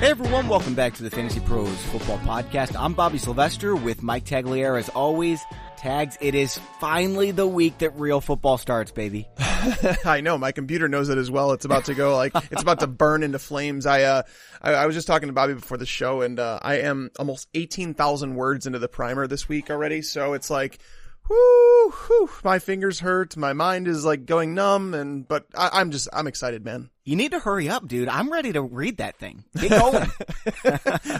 Hey everyone, welcome back to the Fantasy Pros Football Podcast. I'm Bobby Sylvester with Mike Tagliere as always. Tags, it is finally the week that real football starts, baby. I know, my computer knows it as well. It's about to go, it's about to burn into flames. I was just talking to Bobby before the show, and I am almost 18,000 words into the primer this week already, so it's like, whoo, my fingers hurt, my mind is like going numb, but I'm excited, man. You need to hurry up, dude. I'm ready to read that thing. Get going.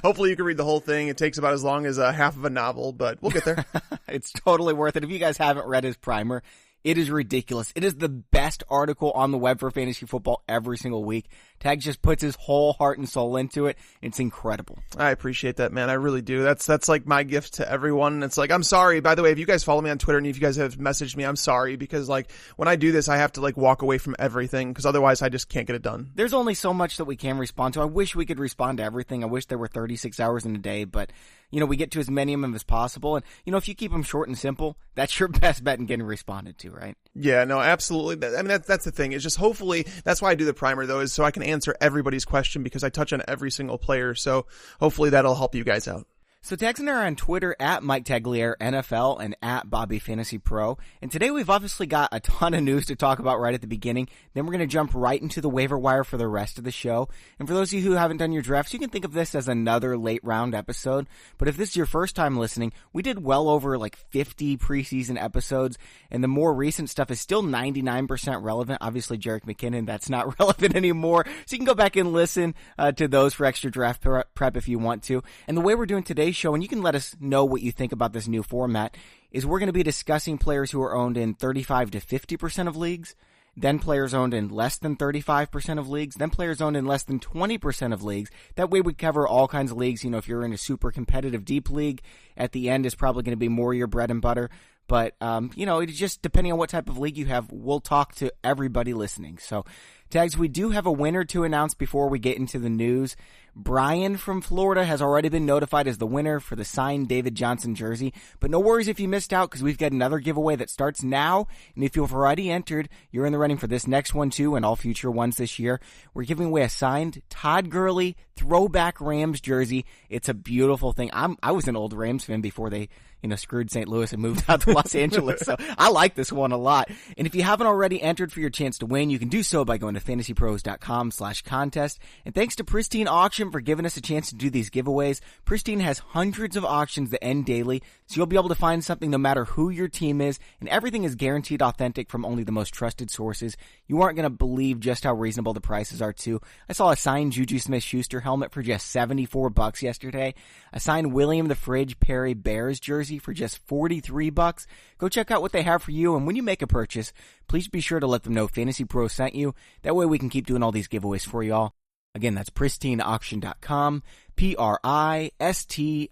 Hopefully you can read the whole thing. It takes about as long as half of a novel, but we'll get there. It's totally worth it. If you guys haven't read his primer, it is ridiculous. It is the best article on the web for fantasy football every single week. Tags just puts his whole heart and soul into it. It's incredible. I appreciate that, man. I really do. That's like my gift to everyone. It's like, I'm sorry. By the way, if you guys follow me on Twitter and if you guys have messaged me, I'm sorry because like when I do this, I have to like walk away from everything because otherwise I just can't get it done. There's only so much that we can respond to. I wish we could respond to everything. I wish there were 36 hours in a day, but we get to as many of them as possible. And, if you keep them short and simple, that's your best bet in getting responded to, right? Yeah, no, absolutely. I mean, that's the thing. It's just hopefully, that's why I do the primer though, is so I can answer everybody's question because I touch on every single player. So hopefully that'll help you guys out. So Tags and I are on Twitter at Mike Tagliere NFL and at Bobby Fantasy Pro. And today we've obviously got a ton of news to talk about right at the beginning. Then we're going to jump right into the waiver wire for the rest of the show. And for those of you who haven't done your drafts, you can think of this as another late round episode. But if this is your first time listening, we did well over like 50 preseason episodes. And the more recent stuff is still 99% relevant. Obviously, Jerick McKinnon, that's not relevant anymore. So you can go back and listen to those for extra draft prep if you want to. And the way we're doing today's show, and you can let us know what you think about this new format, is we're going to be discussing players who are owned in 35 to 50% of leagues, then players owned in less than 35% of leagues, then players owned in less than 20% of leagues. That way we cover all kinds of leagues. If you're in a super competitive deep league, at the end is probably going to be more your bread and butter. But, it's just depending on what type of league you have, we'll talk to everybody listening. So, Tags, we do have a winner to announce before we get into the news. Brian from Florida has already been notified as the winner for the signed David Johnson jersey. But no worries if you missed out because we've got another giveaway that starts now. And if you've already entered, you're in the running for this next one too and all future ones this year. We're giving away a signed Todd Gurley throwback Rams jersey. It's a beautiful thing. I was an old Rams fan before they screwed St. Louis and moved out to Los Angeles. So I like this one a lot. And if you haven't already entered for your chance to win, you can do so by going to fantasypros.com/contest. And thanks to Pristine Auction for giving us a chance to do these giveaways. Pristine has hundreds of auctions that end daily, so you'll be able to find something no matter who your team is, and everything is guaranteed authentic from only the most trusted sources. You aren't going to believe just how reasonable the prices are too. I saw a signed Juju Smith-Schuster helmet for just $74 yesterday. A signed William the Fridge Perry Bears jersey for just $43. Go check out what they have for you, and when you make a purchase, please be sure to let them know Fantasy Pro sent you. That way we can keep doing all these giveaways for y'all. Again, that's pristineauction.com, PRISTINE.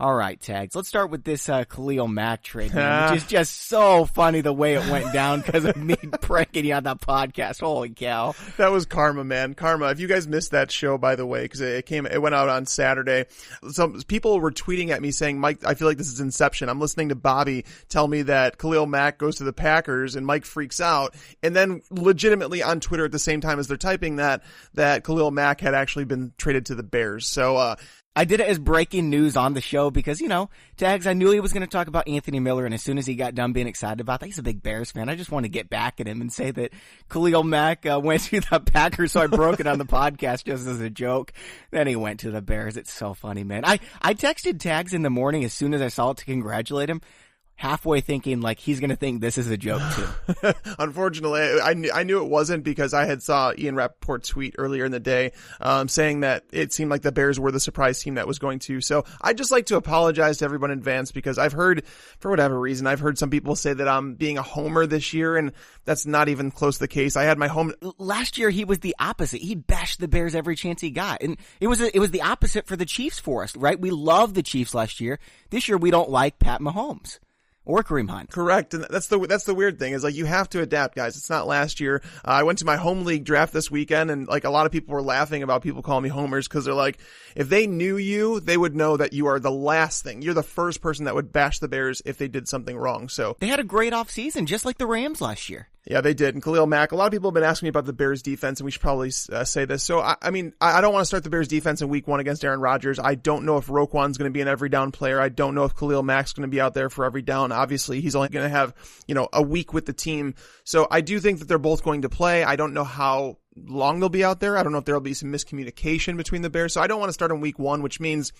All right, Tags. Let's start with this Khalil Mack trade, man, which is just so funny the way it went down because of me pranking you on that podcast. Holy cow. That was karma, man. Karma. If you guys missed that show, by the way, because it went out on Saturday. Some people were tweeting at me saying, Mike, I feel like this is Inception. I'm listening to Bobby tell me that Khalil Mack goes to the Packers and Mike freaks out. And then legitimately on Twitter at the same time as they're typing that Khalil Mack had actually been traded to the Bears. So, I did it as breaking news on the show because, Tags, I knew he was going to talk about Anthony Miller, and as soon as he got done being excited about that, he's a big Bears fan. I just want to get back at him and say that Khalil Mack went to the Packers, so I broke it on the podcast just as a joke. Then he went to the Bears. It's so funny, man. I texted Tags in the morning as soon as I saw it to congratulate him, halfway thinking like he's going to think this is a joke too. Unfortunately, I knew it wasn't because I had saw Ian Rappaport's tweet earlier in the day saying that it seemed like the Bears were the surprise team that was going to. So I'd just like to apologize to everyone in advance because I've heard, for whatever reason, I've heard some people say that I'm being a homer this year, and that's not even close to the case. I had my home last year. He was the opposite. He bashed the Bears every chance he got, and it was the opposite for the Chiefs for us, right? We loved the Chiefs last year. This year we don't like Pat Mahomes. Or Kareem Hunt. Correct. And that's the weird thing is like you have to adapt, guys. It's not last year. I went to my home league draft this weekend and like a lot of people were laughing about people calling me homers because they're like, if they knew you, they would know that you are the last thing. You're the first person that would bash the Bears if they did something wrong. So they had a great offseason just like the Rams last year. Yeah, they did. And Khalil Mack, a lot of people have been asking me about the Bears defense, and we should probably say this. So, I don't want to start the Bears defense in week 1 against Aaron Rodgers. I don't know if Roquan's going to be an every down player. I don't know if Khalil Mack's going to be out there for every down. Obviously, he's only going to have, a week with the team. So I do think that they're both going to play. I don't know how long they'll be out there. I don't know if there'll be some miscommunication between the Bears. So I don't want to start in week 1, which means,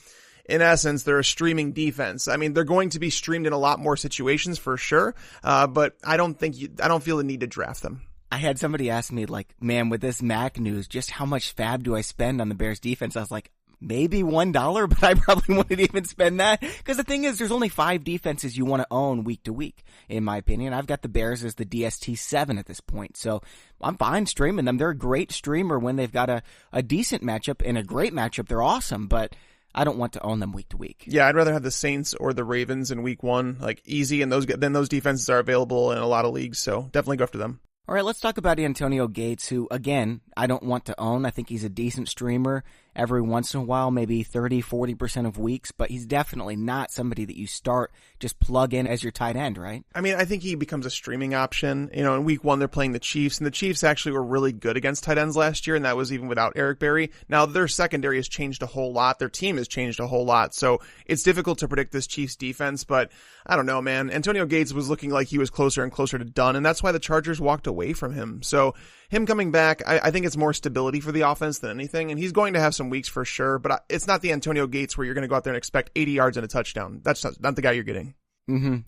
in essence, they're a streaming defense. I mean, they're going to be streamed in a lot more situations for sure. But I don't feel the need to draft them. I had somebody ask me, like, man, with this Mac news, just how much fab do I spend on the Bears defense? I was like, maybe $1, but I probably wouldn't even spend that. Because the thing is, there's only 5 defenses you want to own week to week, in my opinion. I've got the Bears as the DST 7 at this point. So I'm fine streaming them. They're a great streamer when they've got a decent matchup and a great matchup. They're awesome, but I don't want to own them week to week. Yeah, I'd rather have the Saints or the Ravens in week 1, like easy, and those defenses are available in a lot of leagues, so definitely go after them. All right, let's talk about Antonio Gates, who, again, I don't want to own. I think he's a decent streamer every once in a while, maybe 30-40% of weeks, but he's definitely not somebody that you start, just plug in as your tight end, right? I mean, I think he becomes a streaming option. In week 1, they're playing the Chiefs, and the Chiefs actually were really good against tight ends last year, and that was even without Eric Berry. Now, their secondary has changed a whole lot. Their team has changed a whole lot, so it's difficult to predict this Chiefs defense, but I don't know, man. Antonio Gates was looking like he was closer and closer to done, and that's why the Chargers walked away from him. So him coming back, I think it's more stability for the offense than anything, and he's going to have some weeks for sure, but it's not the Antonio Gates where you're going to go out there and expect 80 yards and a touchdown. That's not the guy you're getting.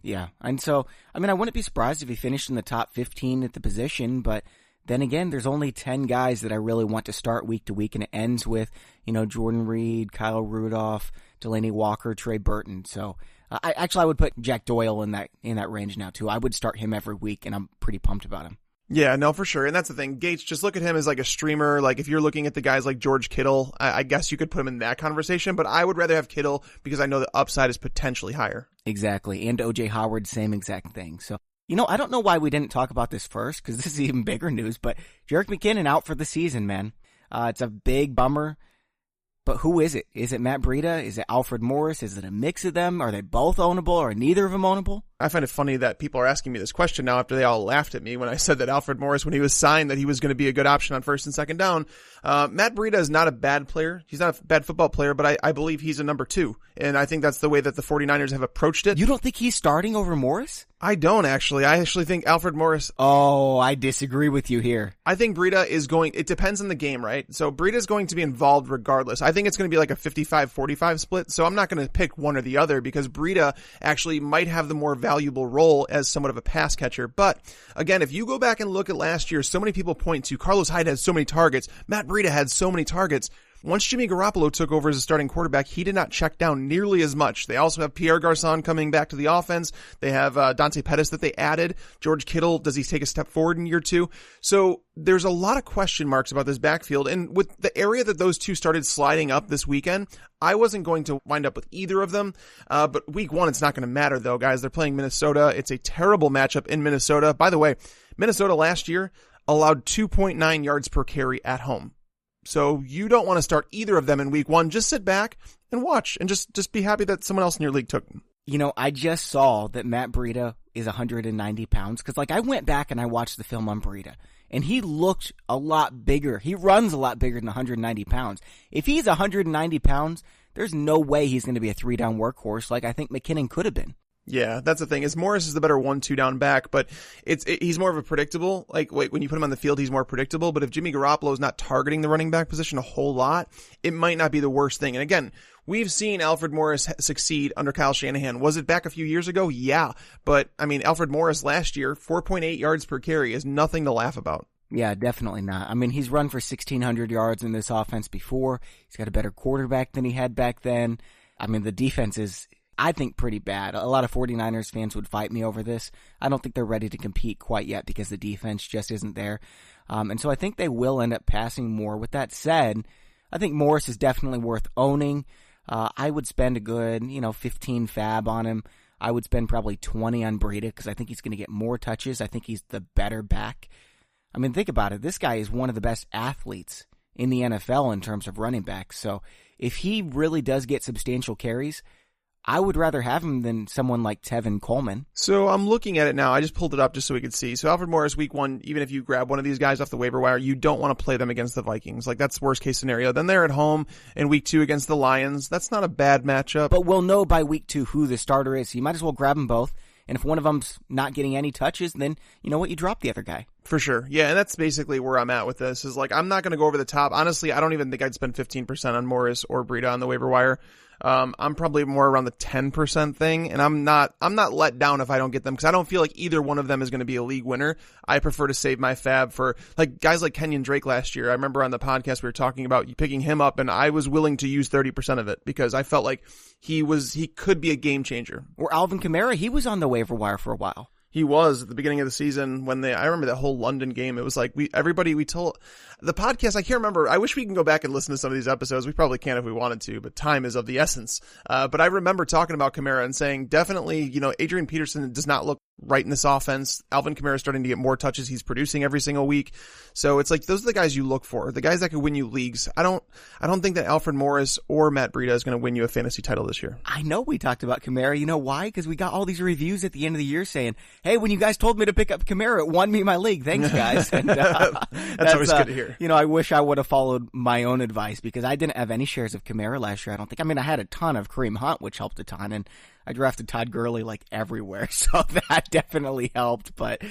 Yeah. And so, I wouldn't be surprised if he finished in the top 15 at the position, but then again, there's only 10 guys that I really want to start week to week, and it ends with, Jordan Reed, Kyle Rudolph, Delaney Walker, Trey Burton. So I would put Jack Doyle in that range now too. I would start him every week, and I'm pretty pumped about him. Yeah, no, for sure. And that's the thing. Gates, just look at him as like a streamer. Like if you're looking at the guys like George Kittle, I guess you could put him in that conversation, but I would rather have Kittle because I know the upside is potentially higher. Exactly. And OJ Howard, same exact thing. So, I don't know why we didn't talk about this first because this is even bigger news, but Jerick McKinnon out for the season, man. It's a big bummer. But who is it? Is it Matt Breida? Is it Alfred Morris? Is it a mix of them? Are they both ownable or neither of them ownable? I find it funny that people are asking me this question now after they all laughed at me when I said that Alfred Morris, when he was signed, that he was going to be a good option on first and second down. Matt Breida is not a bad player. He's not a bad football player, but I believe he's a number 2. And I think that's the way that the 49ers have approached it. You don't think he's starting over Morris? I don't actually. I actually think Alfred Morris. Oh, I disagree with you here. I think Breida is going, it depends on the game, right? So Breida is going to be involved regardless. I think it's going to be like a 55-45 split. So I'm not going to pick one or the other because Breida actually might have the more valuable role as somewhat of a pass catcher. But again, if you go back and look at last year, so many people point to Carlos Hyde had so many targets. Matt Breida had so many targets. Once Jimmy Garoppolo took over as a starting quarterback, he did not check down nearly as much. They also have Pierre Garçon coming back to the offense. They have Dante Pettis that they added. George Kittle, does he take a step forward in year 2? So there's a lot of question marks about this backfield. And with the area that those two started sliding up this weekend, I wasn't going to wind up with either of them. But week 1, it's not going to matter though, guys. They're playing Minnesota. It's a terrible matchup in Minnesota. By the way, Minnesota last year allowed 2.9 yards per carry at home. So you don't want to start either of them in week 1. Just sit back and watch and just be happy that someone else in your league took them. I just saw that Matt Breida is 190 pounds because I went back and I watched the film on Breida and he looked a lot bigger. He runs a lot bigger than 190 pounds. If he's 190 pounds, there's no way he's going to be a 3-down workhorse like I think McKinnon could have been. Yeah, that's the thing. Morris is the better 1-2 down back, but he's more of a predictable. When you put him on the field, he's more predictable. But if Jimmy Garoppolo is not targeting the running back position a whole lot, it might not be the worst thing. And again, we've seen Alfred Morris succeed under Kyle Shanahan. Was it back a few years ago? Yeah. But Alfred Morris last year, 4.8 yards per carry is nothing to laugh about. Yeah, definitely not. He's run for 1,600 yards in this offense before. He's got a better quarterback than he had back then. The defense is, I think, pretty bad. A lot of 49ers fans would fight me over this. I don't think they're ready to compete quite yet because the defense just isn't there. And so I think they will end up passing more. With that said, I think Morris is definitely worth owning. I would spend a good, 15 fab on him. I would spend probably 20 on Breida because I think he's going to get more touches. I think he's the better back. Think about it. This guy is one of the best athletes in the NFL in terms of running backs. So if he really does get substantial carries, I would rather have him than someone like Tevin Coleman. So I'm looking at it now. I just pulled it up just so we could see. So Alfred Morris, week 1, even if you grab one of these guys off the waiver wire, you don't want to play them against the Vikings. Like, that's worst case scenario. Then they're at home in week 2 against the Lions. That's not a bad matchup. But we'll know by week 2 who the starter is. So you might as well grab them both. And if one of them's not getting any touches, then you know what? You drop the other guy. For sure. Yeah, and that's basically where I'm at with this. Is like, I'm not going to go over the top. Honestly, I don't even think I'd spend 15% on Morris or Breida on the waiver wire. I'm probably more around the 10% thing, and I'm not let down if I don't get them, because I don't feel like either one of them is going to be a league winner. I prefer to save my fab for like guys like Kenyon Drake last year. I remember on the podcast we were talking about picking him up, and I was willing to use 30% of it because I felt like he could be a game changer. Or Alvin Kamara, he was on the waiver wire for a while. He was at the beginning of the season when I remember that whole London game. It was like we told the podcast. I can't remember. I wish we can go back and listen to some of these episodes. We probably can if we wanted to, but time is of the essence. But I remember talking about Kamara and saying definitely, Adrian Peterson does not look right in this offense. Alvin Kamara is starting to get more touches. He's producing every single week. So it's like, those are the guys you look for, the guys that could win you leagues. I don't think that Alfred Morris or Matt Breida is going to win you a fantasy title this year. I know we talked about Kamara. You know why? Because we got all these reviews at the end of the year saying, hey, when you guys told me to pick up Kamara, it won me my league. Thanks, guys. And, that's always good to hear. I wish I would have followed my own advice, because I didn't have any shares of Kamara last year. I don't think. I mean, I had a ton of Kareem Hunt, which helped a ton, and I drafted Todd Gurley like everywhere, so that definitely helped. But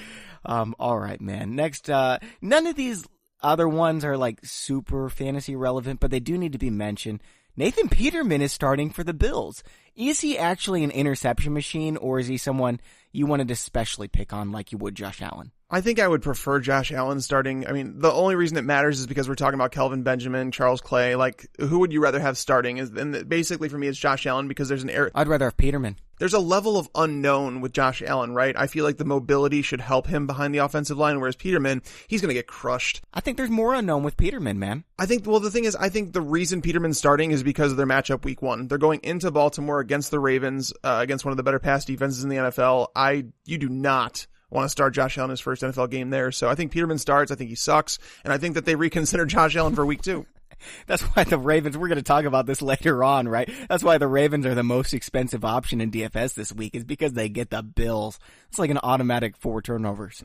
all right, man. Next, none of these other ones are like super fantasy relevant, but they do need to be mentioned. Nathan Peterman is starting for the Bills. Is he actually an interception machine, or is he someone you wanted to especially pick on like you would Josh Allen? I think I would prefer Josh Allen starting. I mean, the only reason it matters is because we're talking about Kelvin Benjamin, Charles Clay. Like, who would you rather have starting? And basically for me, it's Josh Allen, because there's I'd rather have Peterman. There's a level of unknown with Josh Allen, right? I feel like the mobility should help him behind the offensive line, whereas Peterman, he's going to get crushed. I think there's more unknown with Peterman, man. I think the reason Peterman's starting is because of their matchup week 1. They're going into Baltimore against the Ravens, against one of the better pass defenses in the NFL. You do not want to start Josh Allen his first NFL game there. So I think Peterman starts. I think he sucks. And I think that they reconsider Josh Allen for week 2. That's why the Ravens, we're going to talk about this later on, right? That's why the Ravens are the most expensive option in DFS this week, is because they get the Bills. It's like an automatic 4 turnovers.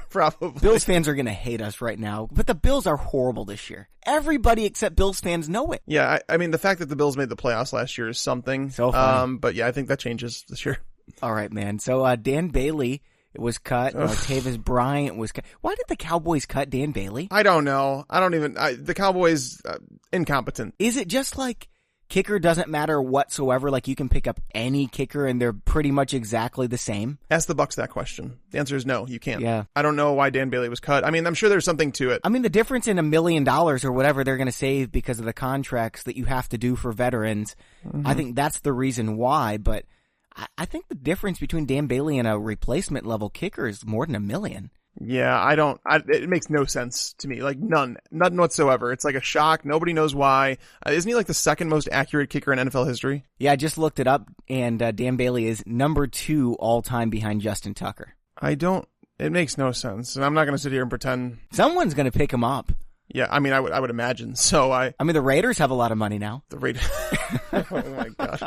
Probably. Bills fans are going to hate us right now, but the Bills are horrible this year. Everybody except Bills fans know it. Yeah, I mean, the fact that the Bills made the playoffs last year is something. So funny. But yeah, I think that changes this year. All right, man. So Dan Bailey was cut. Martavis Bryant was cut. Why did the Cowboys cut Dan Bailey? I don't know. The Cowboys, incompetent. Is it just like kicker doesn't matter whatsoever? Like, you can pick up any kicker and they're pretty much exactly the same? Ask the Bucs that question. The answer is no, you can't. Yeah. I don't know why Dan Bailey was cut. I mean, I'm sure there's something to it. I mean, the difference in $1 million or whatever they're going to save because of the contracts that you have to do for veterans, I think that's the reason why, but I think the difference between Dan Bailey and a replacement level kicker is more than $1 million. Yeah, it makes no sense to me. Like, none whatsoever. It's like a shock. Nobody knows why. Isn't he like the second most accurate kicker in NFL history? Yeah, I just looked it up, and Dan Bailey is number 2 all time behind Justin Tucker. It makes no sense. And I'm not going to sit here and pretend. Someone's going to pick him up. Yeah, I mean, I would imagine. So I mean, the Raiders have a lot of money now. The Raiders. Oh my gosh.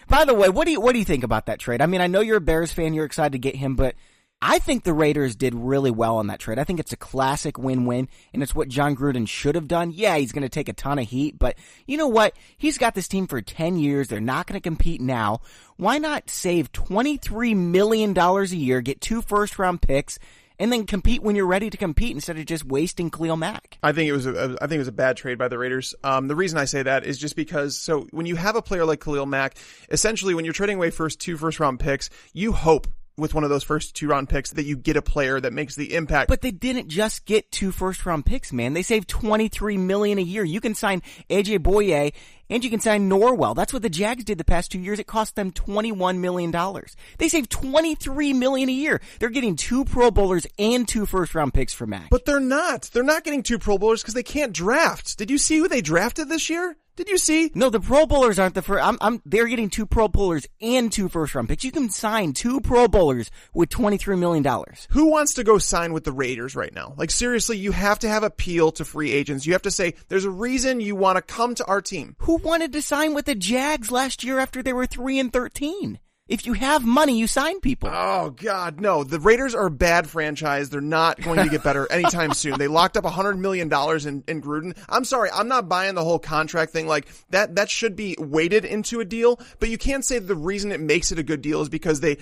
By the way, what do you think about that trade? I mean, I know you're a Bears fan, you're excited to get him, but I think the Raiders did really well on that trade. I think it's a classic win-win, and it's what John Gruden should have done. Yeah, he's going to take a ton of heat, but you know what? He's got this team for 10 years. They're not going to compete now. Why not save $23 million a year, get 2 first-round picks, and then compete when you're ready to compete instead of just wasting Khalil Mack? I think it was a bad trade by the Raiders. The reason I say that is just because, so when you have a player like Khalil Mack, essentially when you're trading away 2 first-round picks, you hope with one of those first 2-round picks that you get a player that makes the impact. But they didn't just get 2 first-round picks, man. They saved $23 million a year. You can sign A.J. Boye and you can sign Norwell. That's what the Jags did the past 2 years. It cost them $21 million. They saved $23 million a year. They're getting 2 Pro Bowlers and 2 first-round picks for Mack. But they're not. They're not getting 2 Pro Bowlers because they can't draft. Did you see who they drafted this year? Did you see? No, the Pro Bowlers aren't the first. They're getting 2 Pro Bowlers and 2 first-round picks. You can sign 2 Pro Bowlers with $23 million. Who wants to go sign with the Raiders right now? Like, seriously, you have to have appeal to free agents. You have to say, there's a reason you want to come to our team. Who wanted to sign with the Jags last year after they were 3-13? If you have money, you sign people. Oh, God, no. The Raiders are a bad franchise. They're not going to get better anytime soon. They locked up $100 million in Gruden. I'm sorry, I'm not buying the whole contract thing. Like, that should be weighted into a deal, but you can't say the reason it makes it a good deal is because the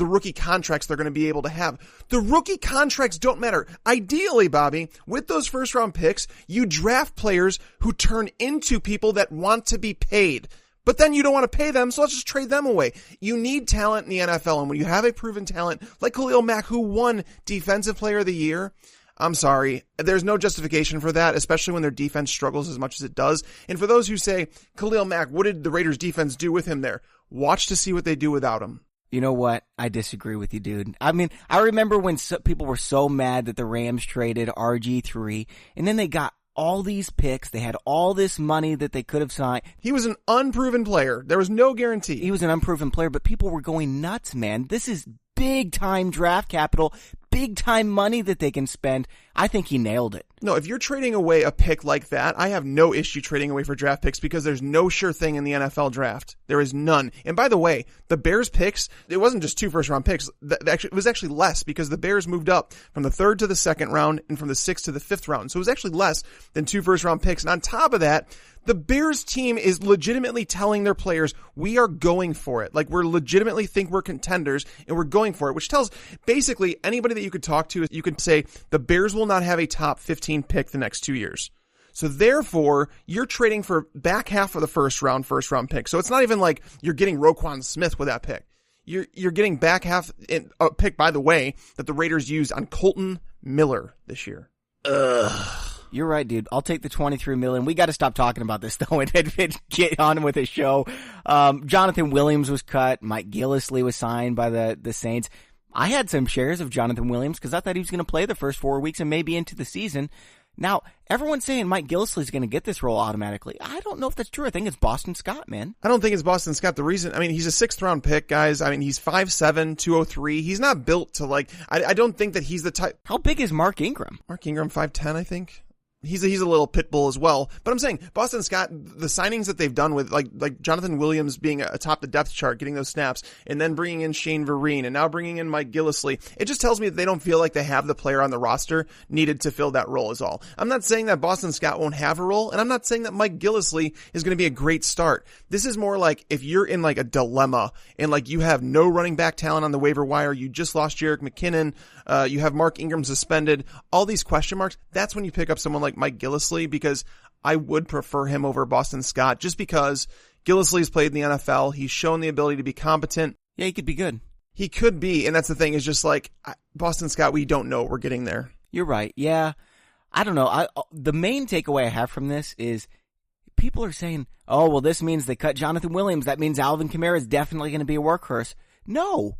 rookie contracts they're going to be able to have. The rookie contracts don't matter. Ideally, Bobby, with those first-round picks, you draft players who turn into people that want to be paid. But then you don't want to pay them, so let's just trade them away. You need talent in the NFL, and when you have a proven talent like Khalil Mack, who won Defensive Player of the Year, I'm sorry, there's no justification for that, especially when their defense struggles as much as it does. And for those who say, Khalil Mack, what did the Raiders defense do with him there? Watch to see what they do without him. You know what? I disagree with you, dude. I mean, I remember when people were so mad that the Rams traded RG3, and then they got all these picks. They had all this money that they could have signed. He was an unproven player. There was no guarantee. He was an unproven player, but people were going nuts, man. This is big time draft capital, big time money that they can spend. I think he nailed it. No, if you're trading away a pick like that, I have no issue trading away for draft picks because there's no sure thing in the NFL draft. There is none. And by the way, the Bears picks, it wasn't just 2 first-round picks. It was actually less because the Bears moved up from the 3rd to the 2nd round and from the 6th to the 5th round. So it was actually less than 2 first-round picks. And on top of that, the Bears team is legitimately telling their players, we are going for it. Like, we're legitimately think we're contenders and we're going for it, which tells basically anybody that you could talk to, you could say the Bears will not have a top 15 pick the next 2 years. So therefore, you're trading for back half of the first round pick. So it's not even like you're getting Roquan Smith with that pick. You're getting back half in a pick, by the way, that the Raiders used on Colton Miller this year. Ugh. You're right, dude. I'll take the $23 million. We got to stop talking about this, though, and get on with the show. Jonathan Williams was cut. Mike Gillislee was signed by the Saints. I had some shares of Jonathan Williams because I thought he was going to play the first 4 weeks and maybe into the season. Now, everyone's saying Mike Gillislee is going to get this role automatically. I don't know if that's true. I think it's Boston Scott, man. I don't think it's Boston Scott. The reason, I mean, he's a 6th round pick, guys. I mean, he's 5'7", 203. He's not built to I don't think that he's the type. How big is Mark Ingram? Mark Ingram, 5'10", I think. He's a little pit bull as well. But I'm saying Boston Scott, the signings that they've done with like Jonathan Williams being atop the depth chart, getting those snaps, and then bringing in Shane Vereen and now bringing in Mike Gillislee, it just tells me that they don't feel like they have the player on the roster needed to fill that role is all. I'm not saying that Boston Scott won't have a role, and I'm not saying that Mike Gillislee is going to be a great start. This is more like if you're in like a dilemma and like you have no running back talent on the waiver wire, you just lost Jerick McKinnon, you have Mark Ingram suspended, all these question marks, that's when you pick up someone like Mike Gillislee, because I would prefer him over Boston Scott just because Gillislee's played in the NFL. He's shown the ability to be competent. Yeah, he could be good. He could be, and that's the thing is just like Boston Scott, we don't know what we're getting there. You're right. Yeah. I don't know. The main takeaway I have from this is people are saying, oh, well, this means they cut Jonathan Williams. That means Alvin Kamara is definitely going to be a workhorse. No,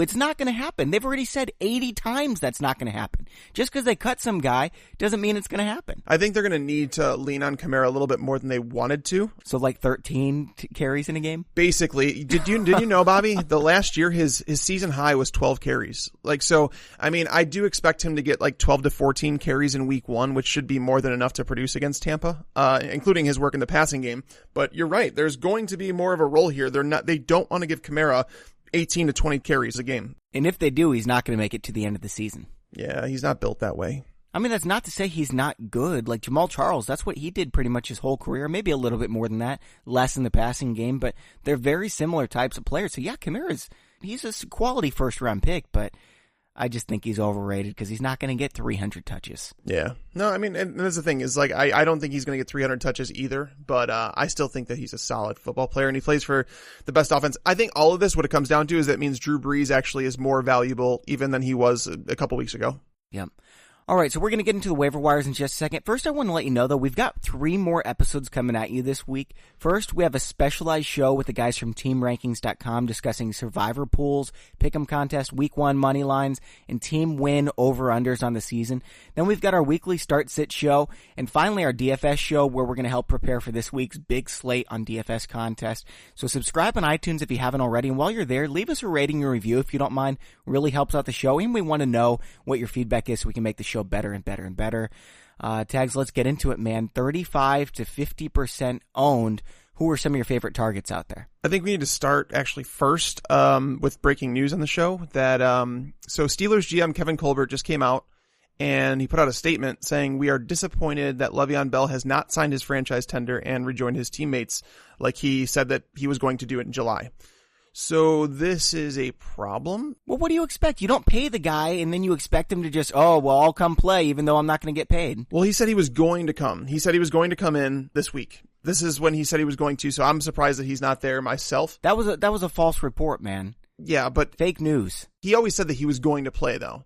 it's not going to happen. They've already said 80 times that's not going to happen. Just because they cut some guy doesn't mean it's going to happen. I think they're going to need to lean on Kamara a little bit more than they wanted to. So like 13 carries in a game? Basically. Did you know, Bobby, the last year his season high was 12 carries. So, I mean, I do expect him to get like 12 to 14 carries in week 1, which should be more than enough to produce against Tampa, including his work in the passing game. But you're right. There's going to be more of a role here. They don't want to give Kamara 18 to 20 carries a game. And if they do, he's not going to make it to the end of the season. Yeah, he's not built that way. I mean, that's not to say he's not good. Like Jamal Charles, that's what he did pretty much his whole career. Maybe a little bit more than that, less in the passing game, but they're very similar types of players. So yeah, he's a quality first-round pick, but I just think he's overrated because he's not going to get 300 touches. Yeah. No, I mean, and that's the thing is like, I don't think he's going to get 300 touches either, but I still think that he's a solid football player and he plays for the best offense. I think all of this, what it comes down to is that means Drew Brees actually is more valuable even than he was a couple weeks ago. Yep. All right, so we're going to get into the waiver wires in just a second. First, I want to let you know, though, we've got 3 more episodes coming at you this week. First, we have a specialized show with the guys from TeamRankings.com discussing survivor pools, pick'em contest, week 1 money lines, and team win over-unders on the season. Then we've got our weekly start-sit show, and finally our DFS show where we're going to help prepare for this week's big slate on DFS contest. So subscribe on iTunes if you haven't already, and while you're there, leave us a rating and review if you don't mind. It really helps out the show, and we want to know what your feedback is so we can make the show better and better and better. Tags, let's get into it, man. 35 to 50% owned. Who are some of your favorite targets out there? I think we need to start actually first with breaking news on the show that so Steelers GM Kevin Colbert just came out and he put out a statement saying we are disappointed that Le'Veon Bell has not signed his franchise tender and rejoined his teammates like he said that he was going to do it in July. So this is a problem. Well, what do you expect? You don't pay the guy and then you expect him to just, I'll come play even though I'm not going to get paid. Well, he said he was going to come. He said he was going to come in this week. This is when he said he was going to, so I'm surprised that he's not there myself. That was a false report, man. Yeah, but fake news. He always said that he was going to play, though.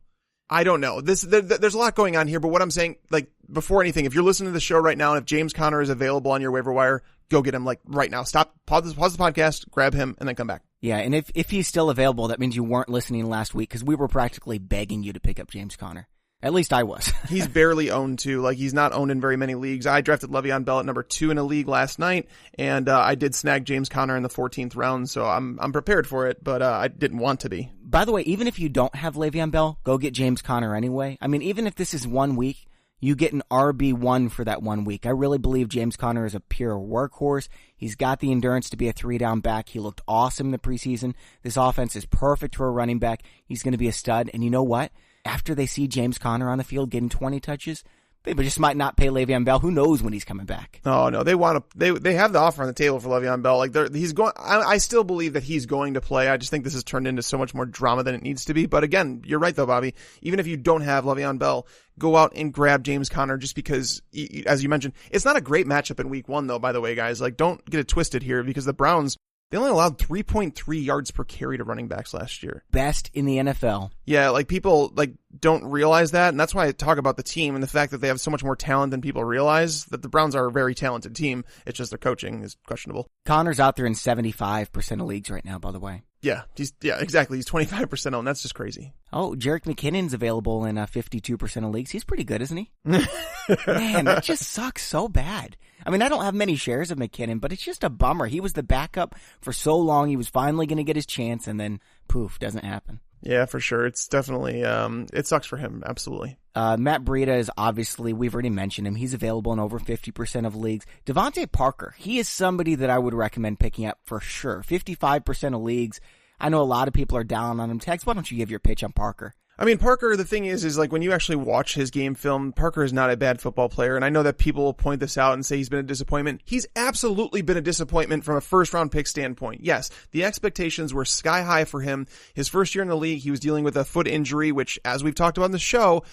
I don't know. There's a lot going on here, but what I'm saying, like, before anything, if you're listening to the show right now and if James Conner is available on your waiver wire, go get him, like, right now. Pause the podcast, grab him, and then come back. Yeah, and if he's still available, that means you weren't listening last week because we were practically begging you to pick up James Conner. At least I was. He's barely owned, too. Like, he's not owned in very many leagues. I drafted Le'Veon Bell at number 2 in a league last night, and I did snag James Conner in the 14th round, so I'm prepared for it, but I didn't want to be. By the way, even if you don't have Le'Veon Bell, go get James Conner anyway. I mean, even if this is 1 week, you get an RB1 for that 1 week. I really believe James Conner is a pure workhorse. He's got the endurance to be a 3-down back. He looked awesome in the preseason. This offense is perfect for a running back. He's going to be a stud, and you know what? After they see James Conner on the field getting 20 touches, they just might not pay Le'Veon Bell. Who knows when he's coming back? Oh no, they have the offer on the table for Le'Veon Bell. Like he's going. I still believe that he's going to play. I just think this has turned into so much more drama than it needs to be. But again, you're right though, Bobby. Even if you don't have Le'Veon Bell, go out and grab James Conner just because, as you mentioned, it's not a great matchup in week 1 though. By the way, guys, like don't get it twisted here because the Browns. They only allowed 3.3 yards per carry to running backs last year. Best in the NFL. Yeah, like people don't realize that, and that's why I talk about the team and the fact that they have so much more talent than people realize, that the Browns are a very talented team. It's just their coaching is questionable. Connor's out there in 75% of leagues right now, by the way. Yeah, exactly. He's 25% owned. That's just crazy. Oh, Jerick McKinnon's available in 52% of leagues. He's pretty good, isn't he? Man, that just sucks so bad. I mean, I don't have many shares of McKinnon, but it's just a bummer. He was the backup for so long. He was finally going to get his chance, and then poof, doesn't happen. Yeah, for sure. It's definitely, it sucks for him. Absolutely. Matt Breida is obviously, we've already mentioned him. He's available in over 50% of leagues. DeVante Parker, he is somebody that I would recommend picking up for sure. 55% of leagues. I know a lot of people are down on him. Tex, why don't you give your pitch on Parker? I mean, Parker, the thing is like when you actually watch his game film, Parker is not a bad football player. And I know that people will point this out and say he's been a disappointment. He's absolutely been a disappointment from a first round pick standpoint. Yes, the expectations were sky high for him. His first year in the league, he was dealing with a foot injury, which as we've talked about in the show,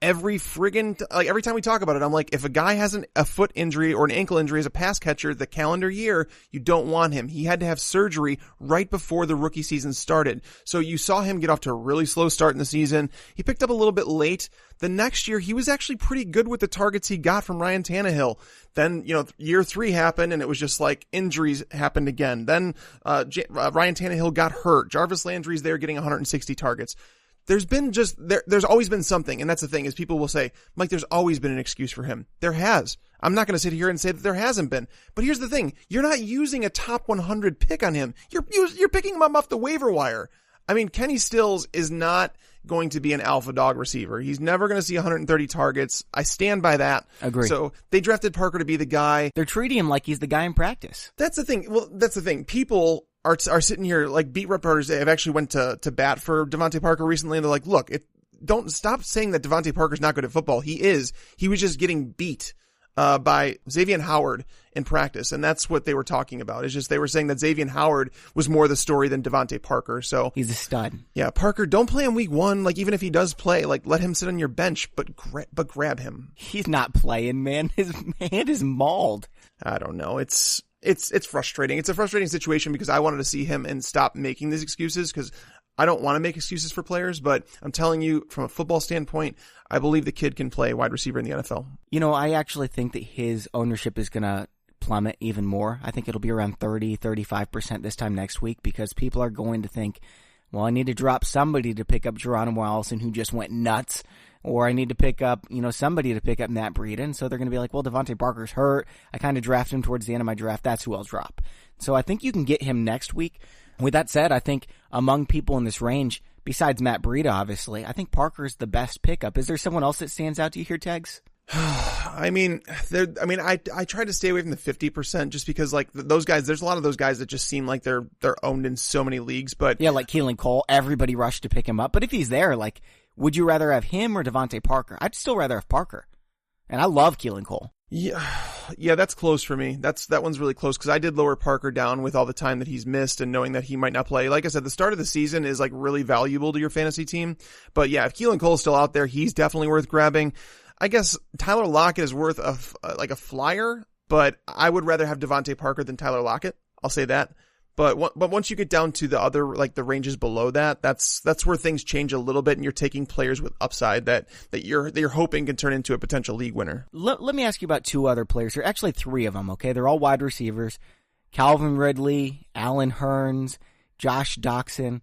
every time we talk about it, I'm like, if a guy has a foot injury or an ankle injury as a pass catcher the calendar year, you don't want him. He had to have surgery right before the rookie season started. So you saw him get off to a really slow start in the season. He picked up a little bit late. The next year, he was actually pretty good with the targets he got from Ryan Tannehill. Then, year 3 happened and it was just like injuries happened again. Then, Ryan Tannehill got hurt. Jarvis Landry's there getting 160 targets. There's always been something, and that's the thing, is people will say, Mike, there's always been an excuse for him. There has. I'm not going to sit here and say that there hasn't been. But here's the thing. You're not using a top 100 pick on him. You're picking him up off the waiver wire. I mean, Kenny Stills is not going to be an alpha dog receiver. He's never going to see 130 targets. I stand by that. Agree. So they drafted Parker to be the guy. They're treating him like he's the guy in practice. That's the thing. Well, that's the thing. People are sitting here, like beat reporters have actually went to bat for DeVante Parker recently, and they're like, look, don't stop saying that DeVante Parker's not good at football. He is. He was just getting beat by Xavier Howard in practice, and that's what they were talking about. It's just they were saying that Xavier Howard was more the story than DeVante Parker. So he's a stud. Yeah, Parker, don't play him week 1. Like even if he does play, like let him sit on your bench, but grab him. He's not playing, man. His hand is mauled. I don't know. It's frustrating. It's a frustrating situation because I wanted to see him and stop making these excuses because I don't want to make excuses for players, but I'm telling you from a football standpoint, I believe the kid can play wide receiver in the NFL. I actually think that his ownership is going to plummet even more. I think it'll be around 30-35% this time next week because people are going to think, well, I need to drop somebody to pick up Geronimo Allison who just went nuts, or I need to pick up, somebody to pick up Matt Breida. And so they're going to be like, well, DeVante Parker's hurt. I kind of drafted him towards the end of my draft. That's who I'll drop. So I think you can get him next week. With that said, I think among people in this range, besides Matt Breida, obviously, I think Parker's the best pickup. Is there someone else that stands out to you here, Tags? I try to stay away from the 50% just because like those guys, there's a lot of those guys that just seem like they're owned in so many leagues, but yeah, like Keelan Cole, everybody rushed to pick him up. But if he's there, like, would you rather have him or DeVante Parker? I'd still rather have Parker. And I love Keelan Cole. Yeah, that's close for me. That one's really close because I did lower Parker down with all the time that he's missed and knowing that he might not play. Like I said, the start of the season is like really valuable to your fantasy team. But yeah, if Keelan Cole's still out there, he's definitely worth grabbing. I guess Tyler Lockett is worth a flyer, but I would rather have DeVante Parker than Tyler Lockett. I'll say that. But once you get down to the other, like the ranges below that, that's where things change a little bit and you're taking players with upside that you're hoping can turn into a potential league winner. Let me ask you about two other players here. Actually, three of them, okay? They're all wide receivers. Calvin Ridley, Allen Hurns, Josh Doxson.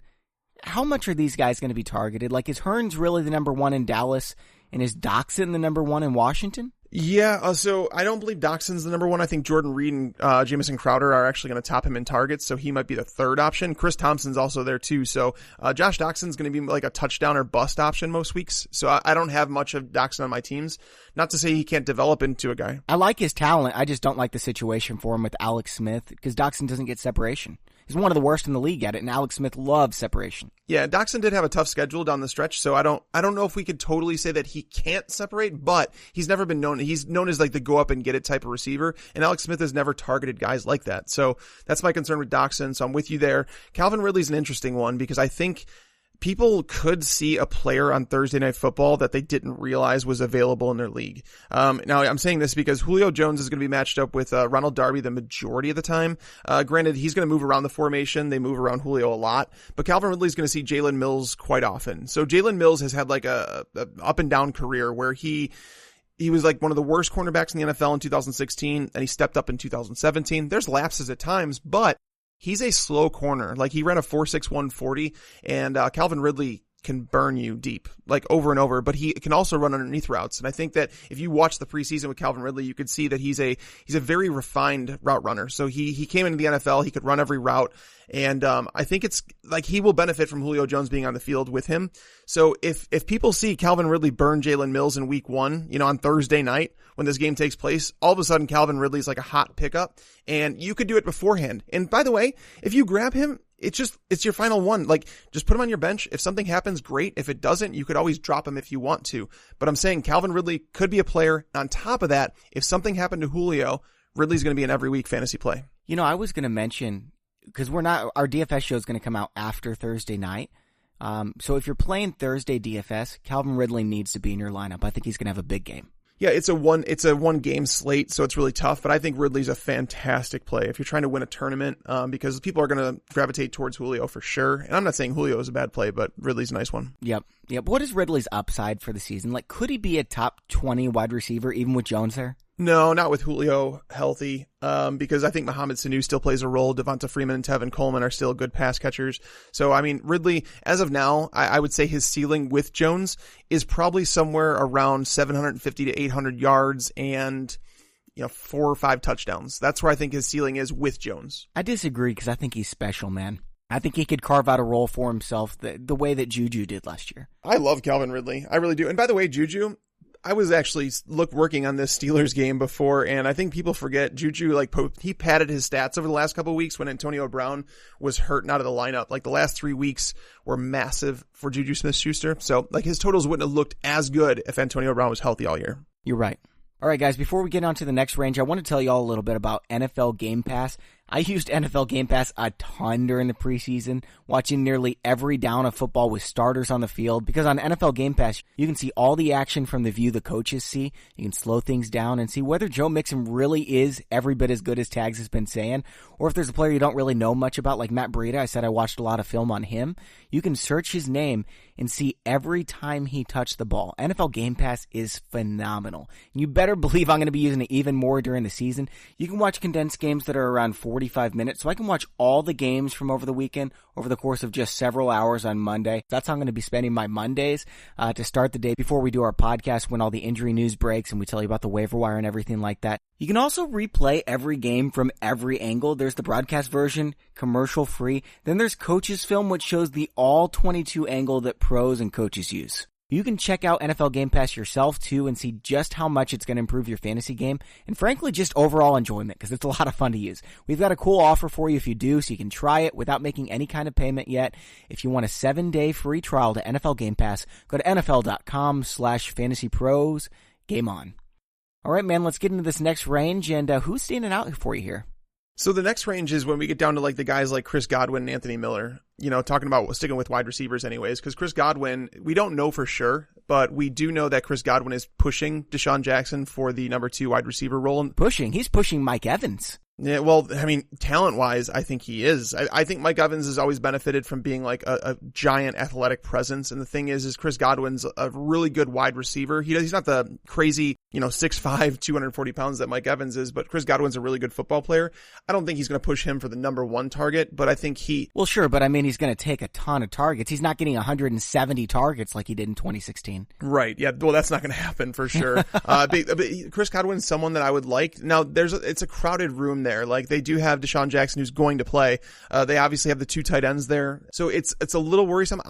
How much are these guys going to be targeted? Like, is Hurns really the number one in Dallas? And is Doxson the number one in Washington? Yeah, so I don't believe Doxson's the number one. I think Jordan Reed and Jamison Crowder are actually going to top him in targets, so he might be the third option. Chris Thompson's also there too, so Josh Doxson's going to be like a touchdown or bust option most weeks, so I don't have much of Doxson on my teams. Not to say he can't develop into a guy. I like his talent, I just don't like the situation for him with Alex Smith, because Doxson doesn't get separation. He's one of the worst in the league at it, and Alex Smith loves separation. Yeah, Doxson did have a tough schedule down the stretch, so I don't know if we could totally say that he can't separate, but he's never been known. He's known as like the go up and get it type of receiver, and Alex Smith has never targeted guys like that. So that's my concern with Doxson, so I'm with you there. Calvin Ridley's an interesting one because I think people could see a player on Thursday Night Football that they didn't realize was available in their league. Now, I'm saying this because Julio Jones is going to be matched up with Ronald Darby the majority of the time. Granted, he's going to move around the formation. They move around Julio a lot. But Calvin Ridley's going to see Jalen Mills quite often. So Jalen Mills has had like a up and down career where he was like one of the worst cornerbacks in the NFL in 2016, and he stepped up in 2017. There's lapses at times, but he's a slow corner. Like he ran a 4.61 40, and Calvin Ridley can burn you deep, like over and over, but he can also run underneath routes. And I think that if you watch the preseason with Calvin Ridley, you could see that he's a very refined route runner. So he came into the NFL, he could run every route. And I think it's like he will benefit from Julio Jones being on the field with him. So if people see Calvin Ridley burn Jalen Mills in week 1, on Thursday night when this game takes place, all of a sudden Calvin Ridley's like a hot pickup, and you could do it beforehand. And by the way, if you grab him, it's your final one. Like, just put him on your bench. If something happens, great. If it doesn't, you could always drop him if you want to. But I'm saying Calvin Ridley could be a player. On top of that, if something happened to Julio, Ridley's going to be an every week fantasy play. I was going to mention, because our DFS show is going to come out after Thursday night. So if you're playing Thursday DFS, Calvin Ridley needs to be in your lineup. I think he's going to have a big game. Yeah, it's a one game slate, so it's really tough, but I think Ridley's a fantastic play if you're trying to win a tournament, because people are going to gravitate towards Julio for sure. And I'm not saying Julio is a bad play, but Ridley's a nice one. Yep. What is Ridley's upside for the season? Like, could he be a top 20 wide receiver even with Jones there? No, not with Julio healthy, because I think Mohamed Sanu still plays a role. Devonta Freeman and Tevin Coleman are still good pass catchers. So, Ridley, as of now, I would say his ceiling with Jones is probably somewhere around 750 to 800 yards and 4 or 5 touchdowns. That's where I think his ceiling is with Jones. I disagree because I think he's special, man. I think he could carve out a role for himself the way that Juju did last year. I love Calvin Ridley. I really do. And by the way, Juju, I was actually working on this Steelers game before, and I think people forget Juju, he padded his stats over the last couple of weeks when Antonio Brown was hurt and out of the lineup. Like, the last 3 weeks were massive for Juju Smith-Schuster. So, his totals wouldn't have looked as good if Antonio Brown was healthy all year. You're right. All right, guys, before we get on to the next range, I want to tell you all a little bit about NFL Game Pass. I used NFL Game Pass a ton during the preseason, watching nearly every down of football with starters on the field, because on NFL Game Pass, you can see all the action from the view the coaches see. You can slow things down and see whether Joe Mixon really is every bit as good as Tags has been saying, or if there's a player you don't really know much about, like Matt Breida. I said I watched a lot of film on him. You can search his name and see every time he touched the ball. NFL Game Pass is phenomenal. You better believe I'm going to be using it even more during the season. You can watch condensed games that are around 45 minutes, so I can watch all the games from over the weekend over the course of just several hours on Monday. That's how I'm going to be spending my Mondays to start the day before we do our podcast when all the injury news breaks and we tell you about the waiver wire and everything like that. You can also replay every game from every angle. There's the broadcast version, commercial free. Then there's Coach's Film, which shows the all 22 angle that pros and coaches use. You can check out NFL Game Pass yourself too and see just how much it's going to improve your fantasy game and frankly just overall enjoyment, because it's a lot of fun to use. We've got a cool offer for you if you do, so you can try it without making any kind of payment yet. If you want a 7-day free trial to NFL Game Pass, go to NFL.com/fantasypros. Game on. All right, man, let's get into this next range, and who's standing out for you here? So the next range is when we get down to like the guys like Chris Godwin and Anthony Miller, you know, talking about sticking with wide receivers anyways, because Chris Godwin, we don't know for sure, but we do know that Chris Godwin is pushing Deshaun Jackson for the number 2 wide receiver role. He's pushing Mike Evans. Yeah, well, I mean, talent-wise, I think he is. I think Mike Evans has always benefited from being like a giant athletic presence. And the thing is Chris Godwin's a really good wide receiver. He's not the crazy, 6'5", 240 pounds that Mike Evans is, but Chris Godwin's a really good football player. I don't think he's going to push him for the number 1 target, but I think Well, sure, but I mean, he's going to take a ton of targets. He's not getting 170 targets like he did in 2016. Right. Yeah. Well, that's not going to happen for sure. But Chris Godwin's someone that I would like. Now, it's a crowded room there. Like, they do have Deshaun Jackson who's going to play. They obviously have the 2 tight ends there. So it's a little worrisome.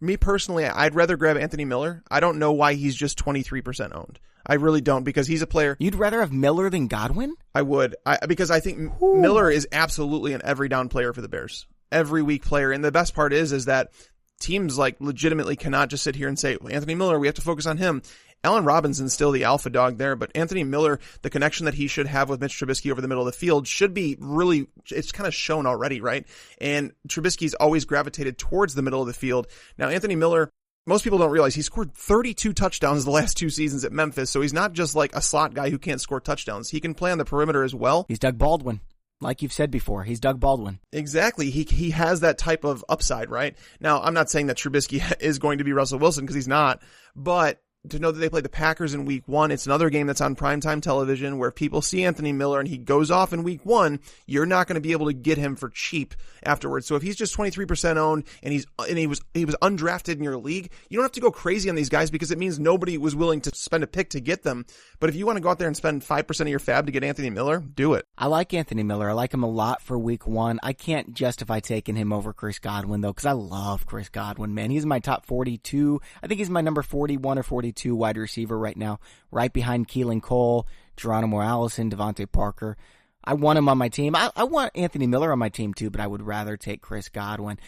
Me personally, I'd rather grab Anthony Miller. I don't know why he's just 23% owned. I really don't, because he's a player. You'd rather have Miller than Godwin? I would. Because I think Miller is absolutely an every down player for the Bears. Every week player. And the best part is that teams like legitimately cannot just sit here and say, well, Anthony Miller, we have to focus on him. Allen Robinson's still the alpha dog there, but Anthony Miller, the connection that he should have with Mitch Trubisky over the middle of the field should be really, it's kind of shown already, right? And Trubisky's always gravitated towards the middle of the field. Now, Anthony Miller, most people don't realize he scored 32 touchdowns the last 2 seasons at Memphis, so he's not just like a slot guy who can't score touchdowns. He can play on the perimeter as well. He's Doug Baldwin. Like you've said before, he's Doug Baldwin. Exactly. He has that type of upside, right? Now, I'm not saying that Trubisky is going to be Russell Wilson, because he's not, but to know that they play the Packers in week 1, it's another game that's on primetime television where people see Anthony Miller and he goes off in week 1, you're not going to be able to get him for cheap afterwards. So if he's just 23% owned and he was undrafted in your league, you don't have to go crazy on these guys, because it means nobody was willing to spend a pick to get them. But if you want to go out there and spend 5% of your fab to get Anthony Miller, do it. I like Anthony Miller. I like him a lot for week 1. I can't justify taking him over Chris Godwin though, because I love Chris Godwin, man. He's my top 42. I think he's my number 41 or 42 wide receiver right now, right behind Keelan Cole, Geronimo Allison, DeVante Parker. I want him on my team. I want Anthony Miller on my team too, but I would rather take Chris Godwin.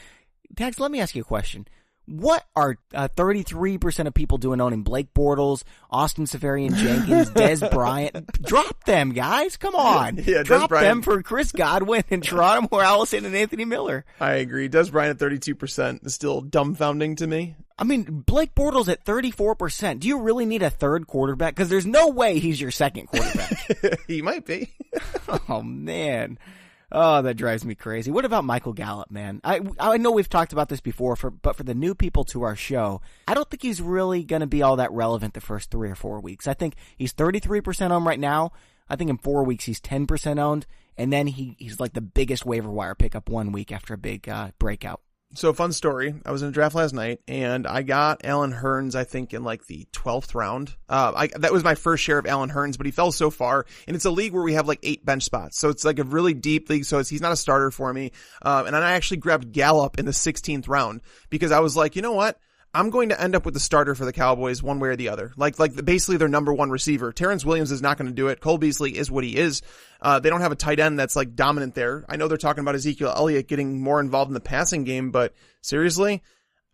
Tags, let me ask you a question. What are 33% of people doing owning Blake Bortles, Austin Seferian-Jenkins, Dez Bryant? Drop them, guys. Come on. Yeah, drop them for Chris Godwin and Geronimo Allison and Anthony Miller. I agree. Dez Bryant at 32% is still dumbfounding to me. I mean, Blake Bortles at 34%. Do you really need a third quarterback? Because there's no way he's your second quarterback. He might be. Oh, man. Oh, that drives me crazy. What about Michael Gallup, man? I know we've talked about this before, but for the new people to our show, I don't think he's really going to be all that relevant the first 3 or 4 weeks. I think he's 33% owned right now. I think in 4 weeks he's 10% owned, and then he's like the biggest waiver wire pickup 1 week after a big breakout. So, fun story. I was in a draft last night, and I got Allen Hurns, I think, in like the 12th round. That was my first share of Allen Hurns, but he fell so far. And it's a league where we have like 8 bench spots. So it's like a really deep league. So he's not a starter for me. And then I actually grabbed Gallup in the 16th round, because I was like, you know what? I'm going to end up with the starter for the Cowboys one way or the other. Like basically their number 1 receiver. Terrence Williams is not going to do it. Cole Beasley is what he is. They don't have a tight end that's like dominant there. I know they're talking about Ezekiel Elliott getting more involved in the passing game, but seriously,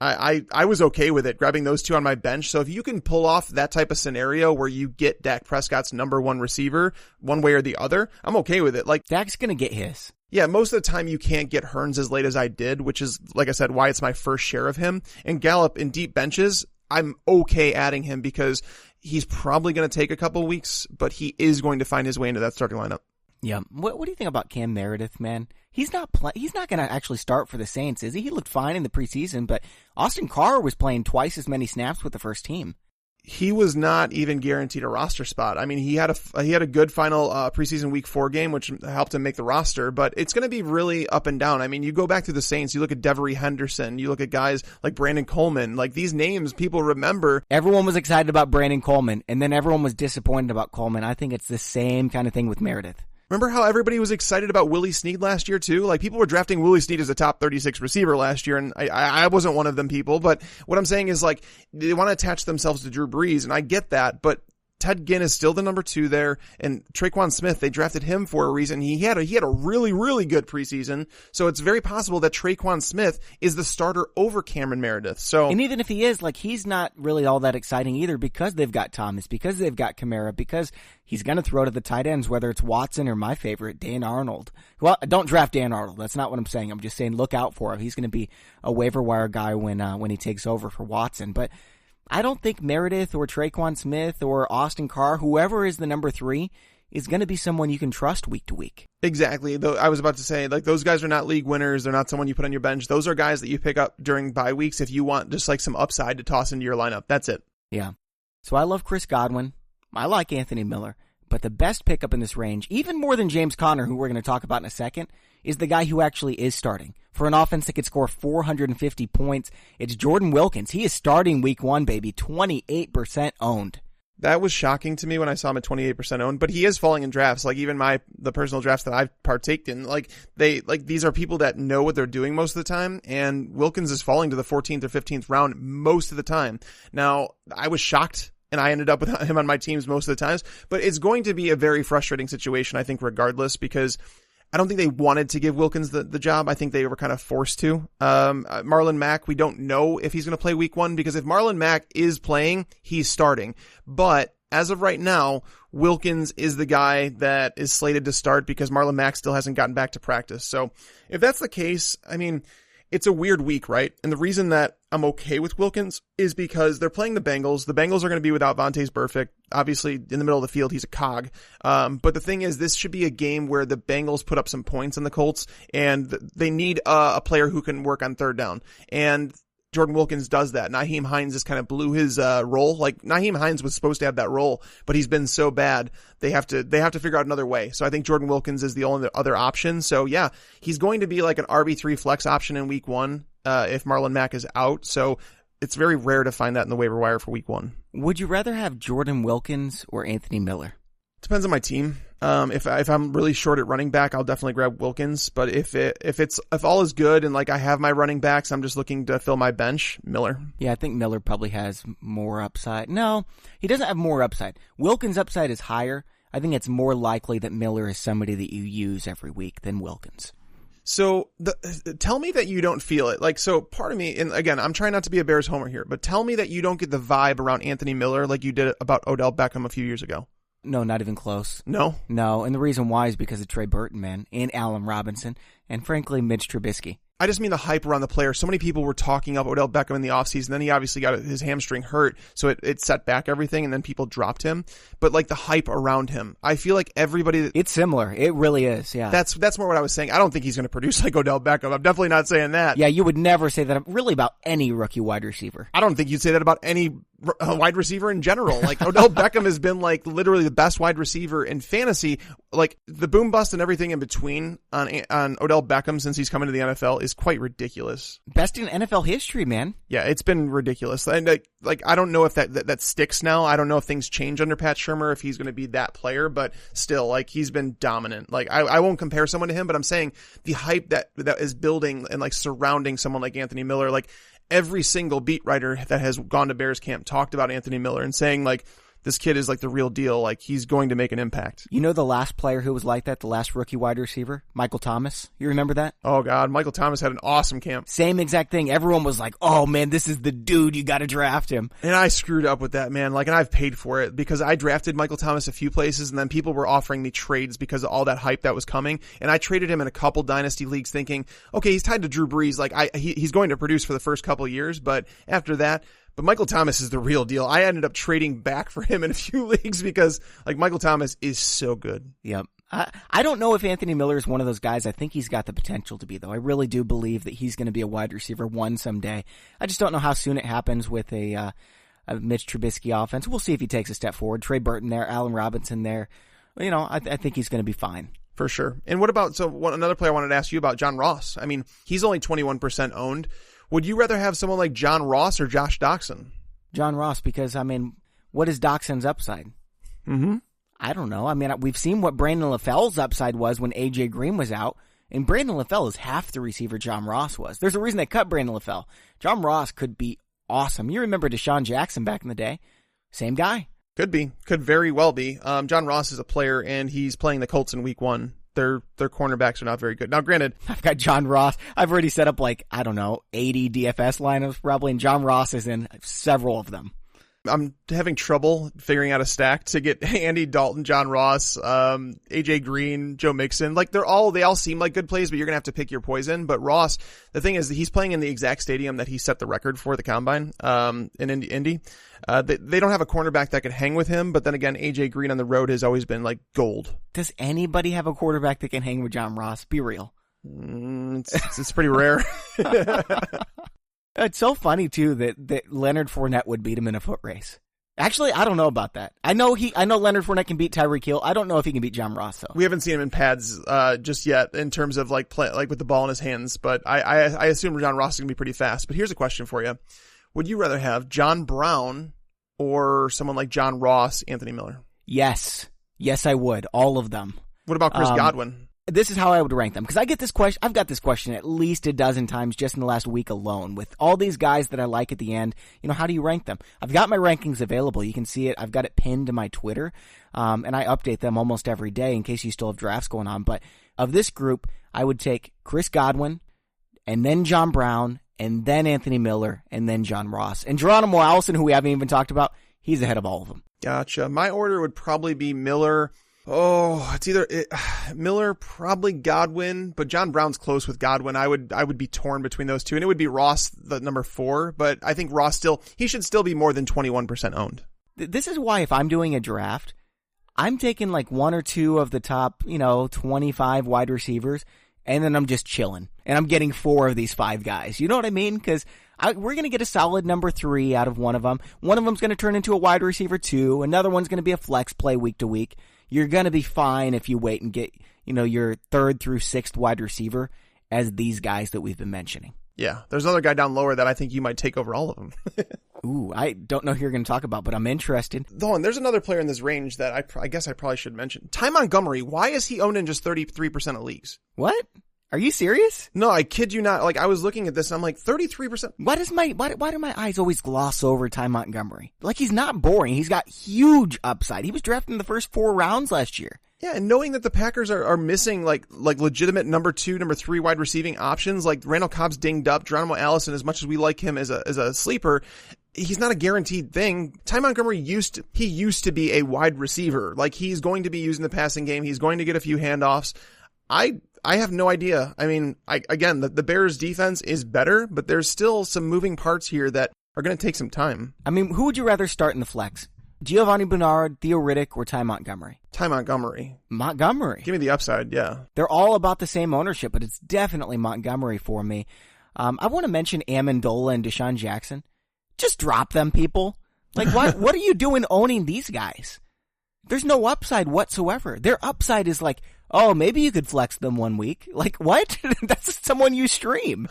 I was okay with it, grabbing those 2 on my bench. So if you can pull off that type of scenario where you get Dak Prescott's number 1 receiver one way or the other, I'm okay with it. Like, Dak's going to get his. Yeah, most of the time you can't get Hearns as late as I did, which is, like I said, why it's my first share of him. And Gallup in deep benches, I'm okay adding him because he's probably going to take a couple weeks, but he is going to find his way into that starting lineup. Yeah. What do you think about Cam Meredith, man? He's not going to actually start for the Saints, is he? He looked fine in the preseason, but Austin Carr was playing twice as many snaps with the first team. He was not even guaranteed a roster spot. I mean, he had a good final preseason week 4 game, which helped him make the roster, but it's going to be really up and down. I mean, you go back to the Saints, you look at Devery Henderson, you look at guys like Brandon Coleman, like these names people remember. Everyone was excited about Brandon Coleman, and then everyone was disappointed about Coleman. I think it's the same kind of thing with Meredith. Remember how everybody was excited about Willie Snead last year too? Like people were drafting Willie Snead as a top 36 receiver last year, and I wasn't one of them people, but what I'm saying is like they want to attach themselves to Drew Brees, and I get that, but Ted Ginn is still the number 2 there, and Traquan Smith, they drafted him for a reason. He had a really, really good preseason, so it's very possible that Traquan Smith is the starter over Cameron Meredith. So, and even if he is, like, he's not really all that exciting either because they've got Thomas, because they've got Kamara, because he's going to throw to the tight ends, whether it's Watson or my favorite, Dan Arnold. Well, don't draft Dan Arnold. That's not what I'm saying. I'm just saying look out for him. He's going to be a waiver wire guy when he takes over for Watson, but I don't think Meredith or Traquan Smith or Austin Carr, whoever is the number 3, is going to be someone you can trust week to week. Exactly. Though I was about to say, like, those guys are not league winners. They're not someone you put on your bench. Those are guys that you pick up during bye weeks if you want just like some upside to toss into your lineup. That's it. Yeah. So I love Chris Godwin. I like Anthony Miller. But the best pickup in this range, even more than James Conner, who we're going to talk about in a second, is the guy who actually is starting. For an offense that could score 450 points, it's Jordan Wilkins. He is starting week 1, baby. 28% owned. That was shocking to me when I saw him at 28% owned, but he is falling in drafts. Like even the personal drafts that I've partaked in, these are people that know what they're doing most of the time, and Wilkins is falling to the 14th or 15th round most of the time. Now, I was shocked, and I ended up with him on my teams most of the times, but it's going to be a very frustrating situation, I think, regardless, because I don't think they wanted to give Wilkins the job. I think they were kind of forced to. Marlon Mack, we don't know if he's going to play week 1, because if Marlon Mack is playing, he's starting. But as of right now, Wilkins is the guy that is slated to start because Marlon Mack still hasn't gotten back to practice. So if that's the case, I mean, it's a weird week, right? And the reason that I'm okay with Wilkins is because they're playing the Bengals. The Bengals are going to be without Vontaze Burfict. Obviously, in the middle of the field, he's a cog. But the thing is, this should be a game where the Bengals put up some points on the Colts, and they need a player who can work on third down. And Jordan Wilkins does that. Nyheim Hines just kind of blew his role. Like, Nyheim Hines was supposed to have that role, but he's been so bad, they have to figure out another way. So I think Jordan Wilkins is the only other option. So yeah, he's going to be like an RB3 flex option in week 1 if Marlon Mack is out. So it's very rare to find that in the waiver wire for week 1. Would you rather have Jordan Wilkins or Anthony Miller? Depends on my team. If I'm really short at running back, I'll definitely grab Wilkins. But if all is good and like I have my running backs, I'm just looking to fill my bench, Miller. Yeah, I think Miller probably has more upside. No, he doesn't have more upside. Wilkins' upside is higher. I think it's more likely that Miller is somebody that you use every week than Wilkins. So tell me that you don't feel it. Like, so part of me, and again, I'm trying not to be a Bears homer here, but tell me that you don't get the vibe around Anthony Miller like you did about Odell Beckham a few years ago. No, not even close. No? No, and the reason why is because of Trey Burton, man, and Allen Robinson, and frankly, Mitch Trubisky. I just mean the hype around the player. So many people were talking up Odell Beckham in the offseason. Then he obviously got his hamstring hurt, so it set back everything, and then people dropped him. But like the hype around him, I feel like everybody... It's similar. It really is, yeah. That's more what I was saying. I don't think he's going to produce like Odell Beckham. I'm definitely not saying that. Yeah, you would never say that really about any rookie wide receiver. I don't think you'd say that about any wide receiver in general. Like Odell Beckham has been like literally the best wide receiver in fantasy. Like the boom bust and everything in between on Odell Beckham since he's come into the NFL is quite ridiculous. Best in NFL history, man. Yeah, it's been ridiculous. And like I don't know if that sticks now. I don't know if things change under Pat Shurmur, if he's going to be that player, but still, like he's been dominant. Like I won't compare someone to him, but I'm saying the hype that is building and like surrounding someone like Anthony Miller, like every single beat writer that has gone to Bears camp talked about Anthony Miller and saying like this kid is like the real deal. Like he's going to make an impact. You know the last player who was like that, the last rookie wide receiver? Michael Thomas. You remember that? Oh God, Michael Thomas had an awesome camp. Same exact thing. Everyone was like, oh man, this is the dude. You got to draft him. And I screwed up with that, man. Like, and I've paid for it because I drafted Michael Thomas a few places and then people were offering me trades because of all that hype that was coming. And I traded him in a couple dynasty leagues thinking, okay, he's tied to Drew Brees. Like he's going to produce for the first couple of years, but after that, but Michael Thomas is the real deal. I ended up trading back for him in a few leagues because like Michael Thomas is so good. Yep. I don't know if Anthony Miller is one of those guys. I think he's got the potential to be, though. I really do believe that he's going to be a wide receiver one someday. I just don't know how soon it happens with a Mitch Trubisky offense. We'll see if he takes a step forward. Trey Burton there, Allen Robinson there. You know, I think he's going to be fine. For sure. And what about, another player I wanted to ask you about, John Ross. I mean, he's only 21% owned. Would you rather have someone like John Ross or Josh Doxson? John Ross, because, I mean, what is Doxson's upside? Mm-hmm. I don't know. I mean, we've seen what Brandon LaFell's upside was when A.J. Green was out, and Brandon LaFell is half the receiver John Ross was. There's a reason they cut Brandon LaFell. John Ross could be awesome. You remember Deshaun Jackson back in the day? Same guy. Could be. Could very well be. John Ross is a player, and he's playing the Colts in week 1. Their cornerbacks are not very good. Now, granted, I've got John Ross. I've already set up 80 DFS lineups probably, and John Ross is in several of them. I'm having trouble figuring out a stack to get Andy Dalton, John Ross, AJ Green, Joe Mixon. Like they all seem like good plays, but you're going to have to pick your poison. But Ross, the thing is that he's playing in the exact stadium that he set the record for the combine, in Indy. They don't have a cornerback that could hang with him, but then again, AJ Green on the road has always been like gold. Does anybody have a quarterback that can hang with John Ross? Be real. It's pretty rare. It's so funny too that Leonard Fournette would beat him in a foot race. Actually, I don't know about that. I know Leonard Fournette can beat Tyreek Hill. I don't know if he can beat John Ross though. We haven't seen him in pads just yet in terms of play with the ball in his hands, but I assume John Ross is going to be pretty fast. But here's a question for you. Would you rather have John Brown or someone like John Ross, Anthony Miller? Yes. Yes, I would. All of them. What about Chris Godwin? This is how I would rank them, because I get this question. I've got this question at least a dozen times just in the last week alone with all these guys that I like at the end. You know, how do you rank them? I've got my rankings available. You can see it. I've got it pinned to my Twitter, and I update them almost every day in case you still have drafts going on. But of this group, I would take Chris Godwin, and then John Brown, and then Anthony Miller, and then John Ross. And Geronimo Allison, who we haven't even talked about, he's ahead of all of them. Gotcha. My order would probably be Miller. Oh, it's either Miller, probably Godwin, but John Brown's close with Godwin. I would be torn between those two, and it would be Ross, the number 4, but I think Ross he should still be more than 21% owned. This is why if I'm doing a draft, I'm taking one or two of the top, 25 wide receivers, and then I'm just chilling, and I'm getting 4 of these 5 guys. You know what I mean? Because we're going to get a solid number 3 out of one of them. One of them's going to turn into a wide receiver 2. Another one's going to be a flex play week to week. You're going to be fine if you wait and get, your 3rd through 6th wide receiver as these guys that we've been mentioning. Yeah. There's another guy down lower that I think you might take over all of them. Ooh, I don't know who you're going to talk about, but I'm interested. And there's another player in this range that I guess I probably should mention. Ty Montgomery. Why is he owned in just 33% of leagues? What? Are you serious? No, I kid you not. I was looking at this and I'm like, 33%. Why do my eyes always gloss over Ty Montgomery? He's not boring. He's got huge upside. He was drafted in the first 4 rounds last year. Yeah, and knowing that the Packers are missing legitimate number 2, number 3 wide receiving options, like Randall Cobb's dinged up, Geronimo Allison, as much as we like him as a sleeper, he's not a guaranteed thing. Ty Montgomery used to be a wide receiver. He's going to be using the passing game. He's going to get a few handoffs. I have no idea. I mean, the Bears defense is better, but there's still some moving parts here that are going to take some time. I mean, who would you rather start in the flex? Giovanni Bernard, Theo Riddick, or Ty Montgomery? Ty Montgomery. Montgomery. Give me the upside, yeah. They're all about the same ownership, but it's definitely Montgomery for me. I want to mention Amendola and Deshaun Jackson. Just drop them, people. What are you doing owning these guys? There's no upside whatsoever. Their upside is oh, maybe you could flex them one week. What? That's someone you stream.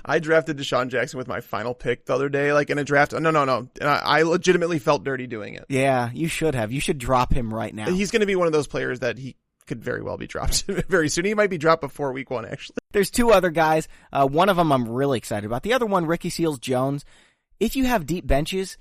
I drafted Deshaun Jackson with my final pick the other day, in a draft. No. And I legitimately felt dirty doing it. Yeah, you should have. You should drop him right now. He's going to be one of those players that he could very well be dropped very soon. He might be dropped before week 1, actually. There's 2 other guys. One of them I'm really excited about. The other one, Ricky Seals-Jones. If you have deep benches,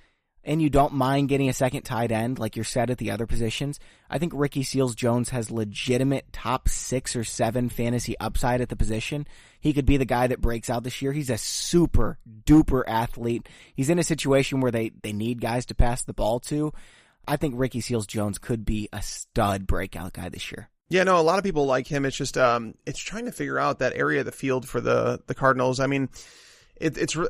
and you don't mind getting a second tight end like you're set at the other positions, I think Ricky Seals-Jones has legitimate top 6 or 7 fantasy upside at the position. He could be the guy that breaks out this year. He's a super duper athlete. He's in a situation where they need guys to pass the ball to. I think Ricky Seals-Jones could be a stud breakout guy this year. Yeah, no, a lot of people like him. It's just, it's trying to figure out that area of the field for the Cardinals. I mean,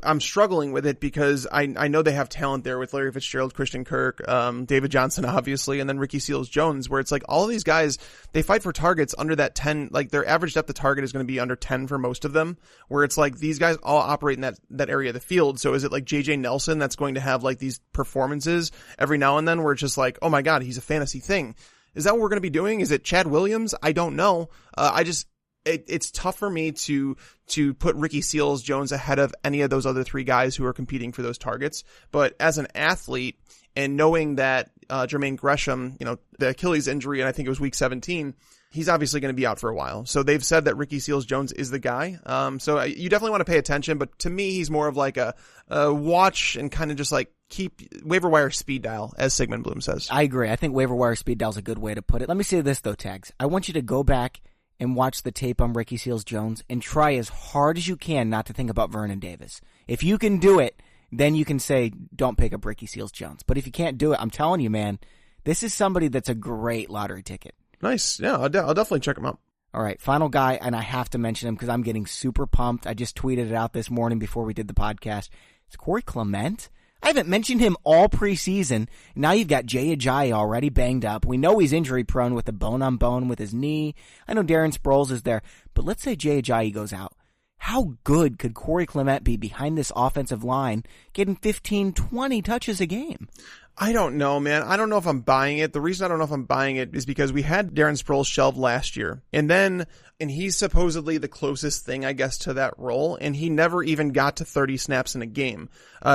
I'm struggling with it because I know they have talent there with Larry Fitzgerald, Christian Kirk, David Johnson, obviously, and then Ricky Seals-Jones, where it's like all of these guys, they fight for targets under that 10, like their average depth of target is going to be under 10 for most of them, where it's like these guys all operate in that area of the field. So is it like JJ Nelson that's going to have like these performances every now and then where it's just like, oh my God, he's a fantasy thing. Is that what we're going to be doing? Is it Chad Williams? I don't know. It's tough for me to put Ricky Seals-Jones ahead of any of those other 3 guys who are competing for those targets. But as an athlete and knowing that Jermaine Gresham, the Achilles injury, and I think it was week 17, he's obviously going to be out for a while. So they've said that Ricky Seals-Jones is the guy. So you definitely want to pay attention. But to me, he's more of like a watch and kind of just like keep waiver wire speed dial, as Sigmund Bloom says. I agree. I think waiver wire speed dial is a good way to put it. Let me say this, though, Tags. I want you to go back and watch the tape on Ricky Seals-Jones and try as hard as you can not to think about Vernon Davis. If you can do it, then you can say, don't pick up Ricky Seals-Jones. But if you can't do it, I'm telling you, man, this is somebody that's a great lottery ticket. Nice. Yeah, I'll definitely check him out. All right, final guy, and I have to mention him because I'm getting super pumped. I just tweeted it out this morning before we did the podcast. It's Corey Clement. I haven't mentioned him all preseason. Now you've got Jay Ajayi already banged up. We know he's injury prone with a bone-on-bone with his knee. I know Darren Sproles is there. But let's say Jay Ajayi goes out. How good could Corey Clement be behind this offensive line, getting 15, 20 touches a game? I don't know, man. I don't know if I'm buying it. The reason I don't know if I'm buying it is because we had Darren Sproles shelved last year. And he's supposedly the closest thing, I guess, to that role. And he never even got to 30 snaps in a game.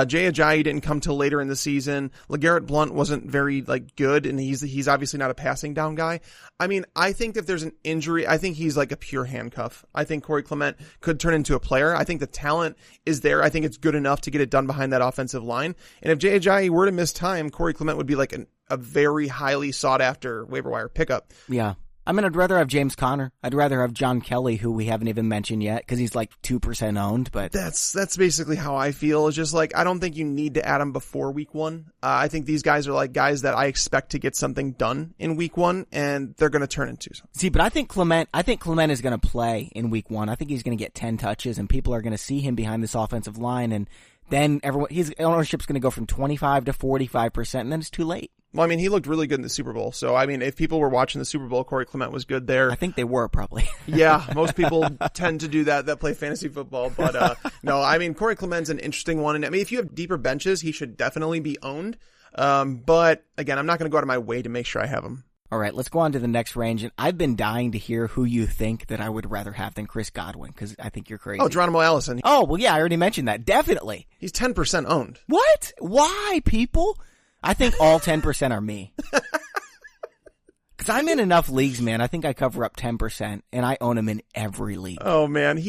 Jay Ajayi didn't come till later in the season. LeGarrette Blount wasn't very, good. And he's obviously not a passing down guy. I mean, I think if there's an injury, I think he's like a pure handcuff. I think Corey Clement could turn into a player. I think the talent is there. I think it's good enough to get it done behind that offensive line. And if Jay Ajayi were to miss time, Corey Clement would be like a very highly sought after waiver wire pickup. Yeah. I mean, I'd rather have James Conner. I'd rather have John Kelly, who we haven't even mentioned yet, because he's like 2% owned. But that's basically how I feel. It's just like, I don't think you need to add him before week 1. I think these guys are like guys that I expect to get something done in week 1, and they're going to turn into something. See, but I think Clement is going to play in week 1. I think he's going to get 10 touches, and people are going to see him behind this offensive line, and then his ownership's going to go from 25 to 45%, and then it's too late. Well, I mean, he looked really good in the Super Bowl. So, I mean, if people were watching the Super Bowl, Corey Clement was good there. I think they were, probably. Yeah, most people tend to do that play fantasy football. But, no, I mean, Corey Clement's an interesting one. And I mean, if you have deeper benches, he should definitely be owned. But, again, I'm not going to go out of my way to make sure I have him. All right, let's go on to the next range. And I've been dying to hear who you think that I would rather have than Chris Godwin, because I think you're crazy. Oh, Geronimo Allison. Oh, well, yeah, I already mentioned that. Definitely. He's 10% owned. What? Why, people? I think all 10% are me. Because I'm in enough leagues, man. I think I cover up 10%, and I own him in every league. Oh, man.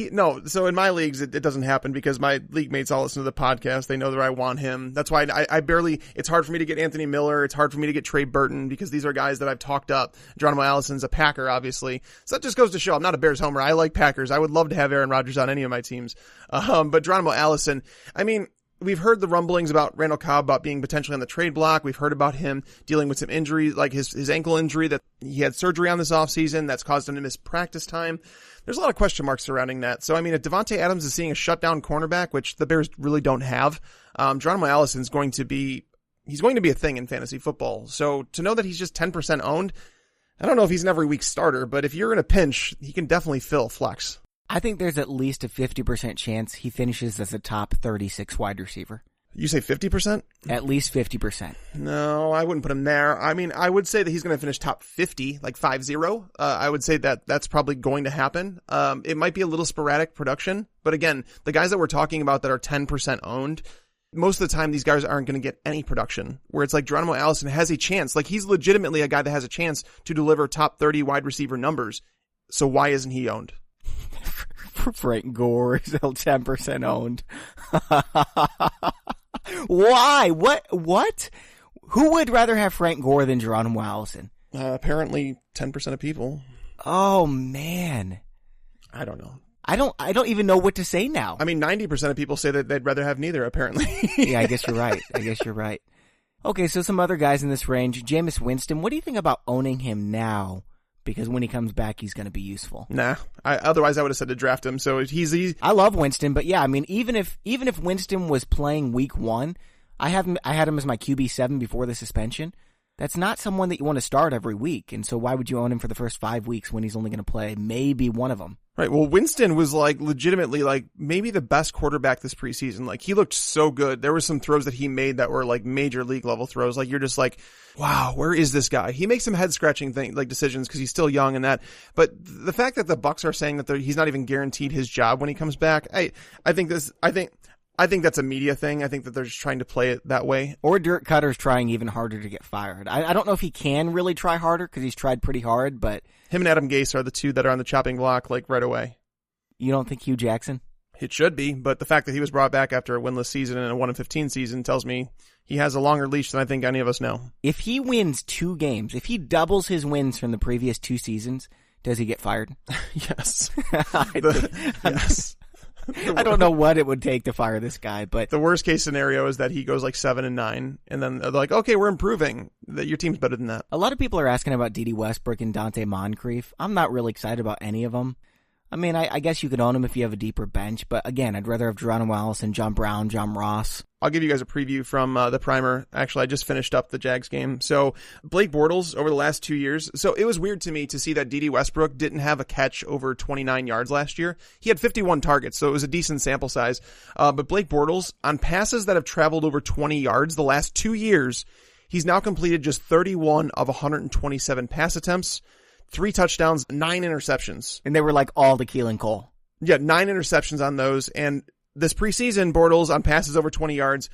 So in my leagues, it doesn't happen because my league mates all listen to the podcast. They know that I want him. That's why it's hard for me to get Anthony Miller. It's hard for me to get Trey Burton because these are guys that I've talked up. Geronimo Allison's a Packer, obviously. So that just goes to show I'm not a Bears homer. I like Packers. I would love to have Aaron Rodgers on any of my teams. But Geronimo Allison, I mean, we've heard the rumblings about Randall Cobb about being potentially on the trade block. We've heard about him dealing with some injuries, like his ankle injury that he had surgery on this offseason that's caused him to miss practice time. There's a lot of question marks surrounding that. So, I mean, if DeVante Adams is seeing a shutdown cornerback, which the Bears really don't have, Geronimo Allison's going to be a thing in fantasy football. So to know that he's just 10% owned, I don't know if he's an every week starter, but if you're in a pinch, he can definitely fill flex. I think there's at least a 50% chance he finishes as a top 36 wide receiver. You say 50%? At least 50%. No, I wouldn't put him there. I mean, I would say that he's going to finish top 50, like 5-0. I would say that that's probably going to happen. It might be a little sporadic production, but again, the guys that we're talking about that are 10% owned, most of the time these guys aren't going to get any production, where it's like Geronimo Allison has a chance. Like, he's legitimately a guy that has a chance to deliver top 30 wide receiver numbers. So why isn't he owned? Frank Gore is still 10% owned. Why? What? Who would rather have Frank Gore than Geronimo Allison? Apparently 10% of people. Oh, man. I don't know. I don't even know what to say now. I mean, 90% of people say that they'd rather have neither, apparently. Yeah, I guess you're right. Okay, so some other guys in this range. Jameis Winston, what do you think about owning him now? Because when he comes back, he's going to be useful. Nah. Otherwise, I would have said to draft him. So he's I love Winston, but yeah, I mean, even if Winston was playing week 1, I had him as my QB7 before the suspension. That's not someone that you want to start every week. And so why would you own him for the first 5 weeks when he's only going to play maybe one of them? Right. Well, Winston was like legitimately like maybe the best quarterback this preseason. Like he looked so good. There were some throws that he made that were like major league level throws. Like you're just like, wow, where is this guy? He makes some head scratching decisions because he's still young and that. But the fact that the Bucs are saying that he's not even guaranteed his job when he comes back, I think that's a media thing. I think that they're just trying to play it that way. Or Dirk Cutter's trying even harder to get fired. I don't know if he can really try harder because he's tried pretty hard, but him and Adam Gase are the two that are on the chopping block like right away. You don't think Hugh Jackson? It should be, but the fact that he was brought back after a winless season and a 1-15 season tells me he has a longer leash than I think any of us know. If he wins 2 games, if he doubles his wins from the previous 2 seasons, does he get fired? Yes. Yes. I don't know what it would take to fire this guy, but the worst case scenario is that he goes like 7-9, and then they're like, okay, we're improving. That your team's better than that. A lot of people are asking about Dede Westbrook and Dante Moncrief. I'm not really excited about any of them. I mean, I guess you could own them if you have a deeper bench, but again, I'd rather have Geronimo Allison, John Brown, John Ross. I'll give you guys a preview from the primer. Actually, I just finished up the Jags game. So Blake Bortles over the last 2 years. So it was weird to me to see that Dede Westbrook didn't have a catch over 29 yards last year. He had 51 targets, so it was a decent sample size. But Blake Bortles, on passes that have traveled over 20 yards the last 2 years, he's now completed just 31 of 127 pass attempts, 3 touchdowns, 9 interceptions. And they were like all to Keelan Cole. Yeah, 9 interceptions on those. And this preseason, Bortles on passes over 20 yards,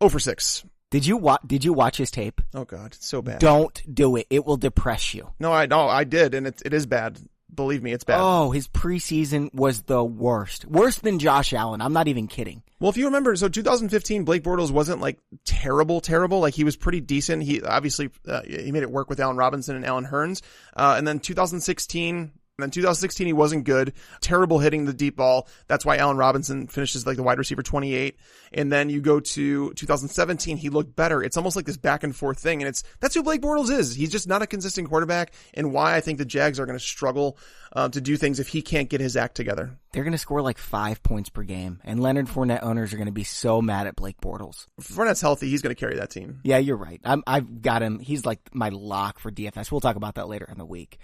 0 for 6. Did you watch his tape? Oh God, it's so bad. Don't do it. It will depress you. No, I did, and it is bad. Believe me, it's bad. Oh, his preseason was the worst. Worse than Josh Allen. I'm not even kidding. Well, if you remember, so 2015, Blake Bortles wasn't like terrible. Like he was pretty decent. He obviously, he made it work with Allen Robinson and Allen Hurns. And then 2016, he wasn't good. Terrible hitting the deep ball. That's why Allen Robinson finishes like the wide receiver 28. And then you go to 2017, he looked better. It's almost like this back and forth thing. And that's who Blake Bortles is. He's just not a consistent quarterback, and why I think the Jags are going to struggle to do things if he can't get his act together. They're going to score like 5 points per game, and Leonard Fournette owners are going to be so mad at Blake Bortles. If Fournette's healthy, he's going to carry that team. Yeah, you're right. I've got him. He's like my lock for DFS. We'll talk about that later in the week.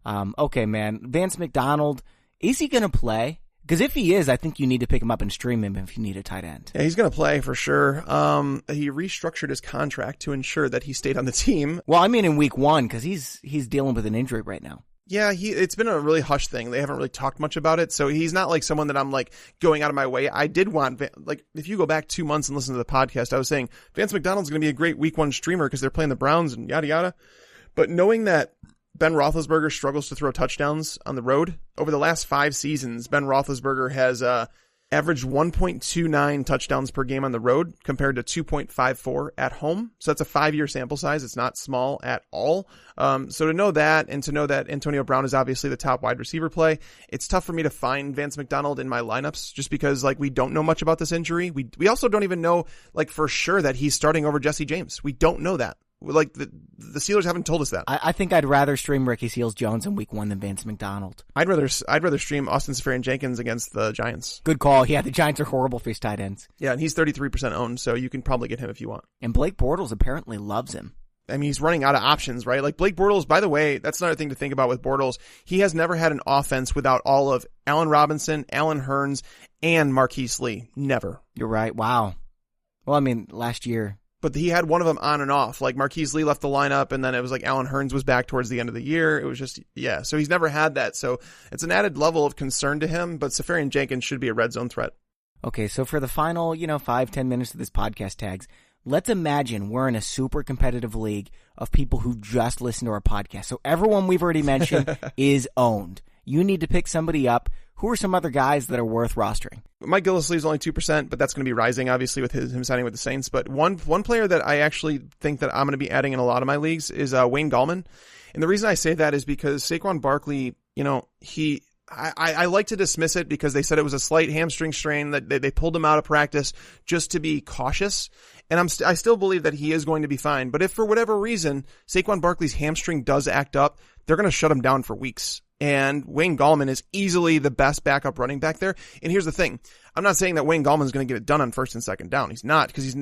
Okay, man. Vance McDonald, is he going to play? Because if he is, I think you need to pick him up and stream him if you need a tight end. Yeah, he's going to play for sure. He restructured his contract to ensure that he stayed on the team. Well, I mean in week 1, because he's dealing with an injury right now. Yeah, it's been a really hush thing. They haven't really talked much about it. So he's not like someone that I'm like going out of my way. I did want, like, if you go back 2 months and listen to the podcast, I was saying Vance McDonald's going to be a great week 1 streamer because they're playing the Browns and yada yada. But knowing that Ben Roethlisberger struggles to throw touchdowns on the road, over the last 5 seasons, Ben Roethlisberger has averaged 1.29 touchdowns per game on the road compared to 2.54 at home. So that's a 5-year sample size. It's not small at all. So to know that, and to know that Antonio Brown is obviously the top wide receiver play, it's tough for me to find Vance McDonald in my lineups just because like we don't know much about this injury. We also don't even know like for sure that he's starting over Jesse James. We don't know that. Like the Steelers haven't told us that. I think I'd rather stream Ricky Seals-Jones in week 1 than Vance McDonald. I'd rather stream Austin Seferian-Jenkins against the Giants. Good call. Yeah, the Giants are horrible for his tight ends. Yeah, and he's 33% owned, so you can probably get him if you want. And Blake Bortles apparently loves him. I mean, he's running out of options, right? Like Blake Bortles, by the way, that's another thing to think about with Bortles. He has never had an offense without all of Allen Robinson, Allen Hurns, and Marquise Lee. Never. You're right. Wow. Well, I mean, last year. But he had one of them on and off. Like Marquise Lee left the lineup, and then it was like Allen Hurns was back towards the end of the year. It was just, yeah. So he's never had that. So it's an added level of concern to him, but Seferian-Jenkins should be a red zone threat. Okay, so for the final, 5-10 minutes of this podcast tags, let's imagine we're in a super competitive league of people who just listen to our podcast. So everyone we've already mentioned is owned. You need to pick somebody up. Who are some other guys that are worth rostering? Mike Gillislee is only 2%, but that's going to be rising, obviously, with him signing with the Saints. But one player that I actually think that I'm going to be adding in a lot of my leagues is Wayne Gallman. And the reason I say that is because Saquon Barkley, I like to dismiss it because they said it was a slight hamstring strain, that they pulled him out of practice just to be cautious. And I still believe that he is going to be fine. But if for whatever reason Saquon Barkley's hamstring does act up, they're going to shut him down for weeks. And Wayne Gallman is easily the best backup running back there. And here's the thing. I'm not saying that Wayne Gallman is going to get it done on first and second down. He's not, because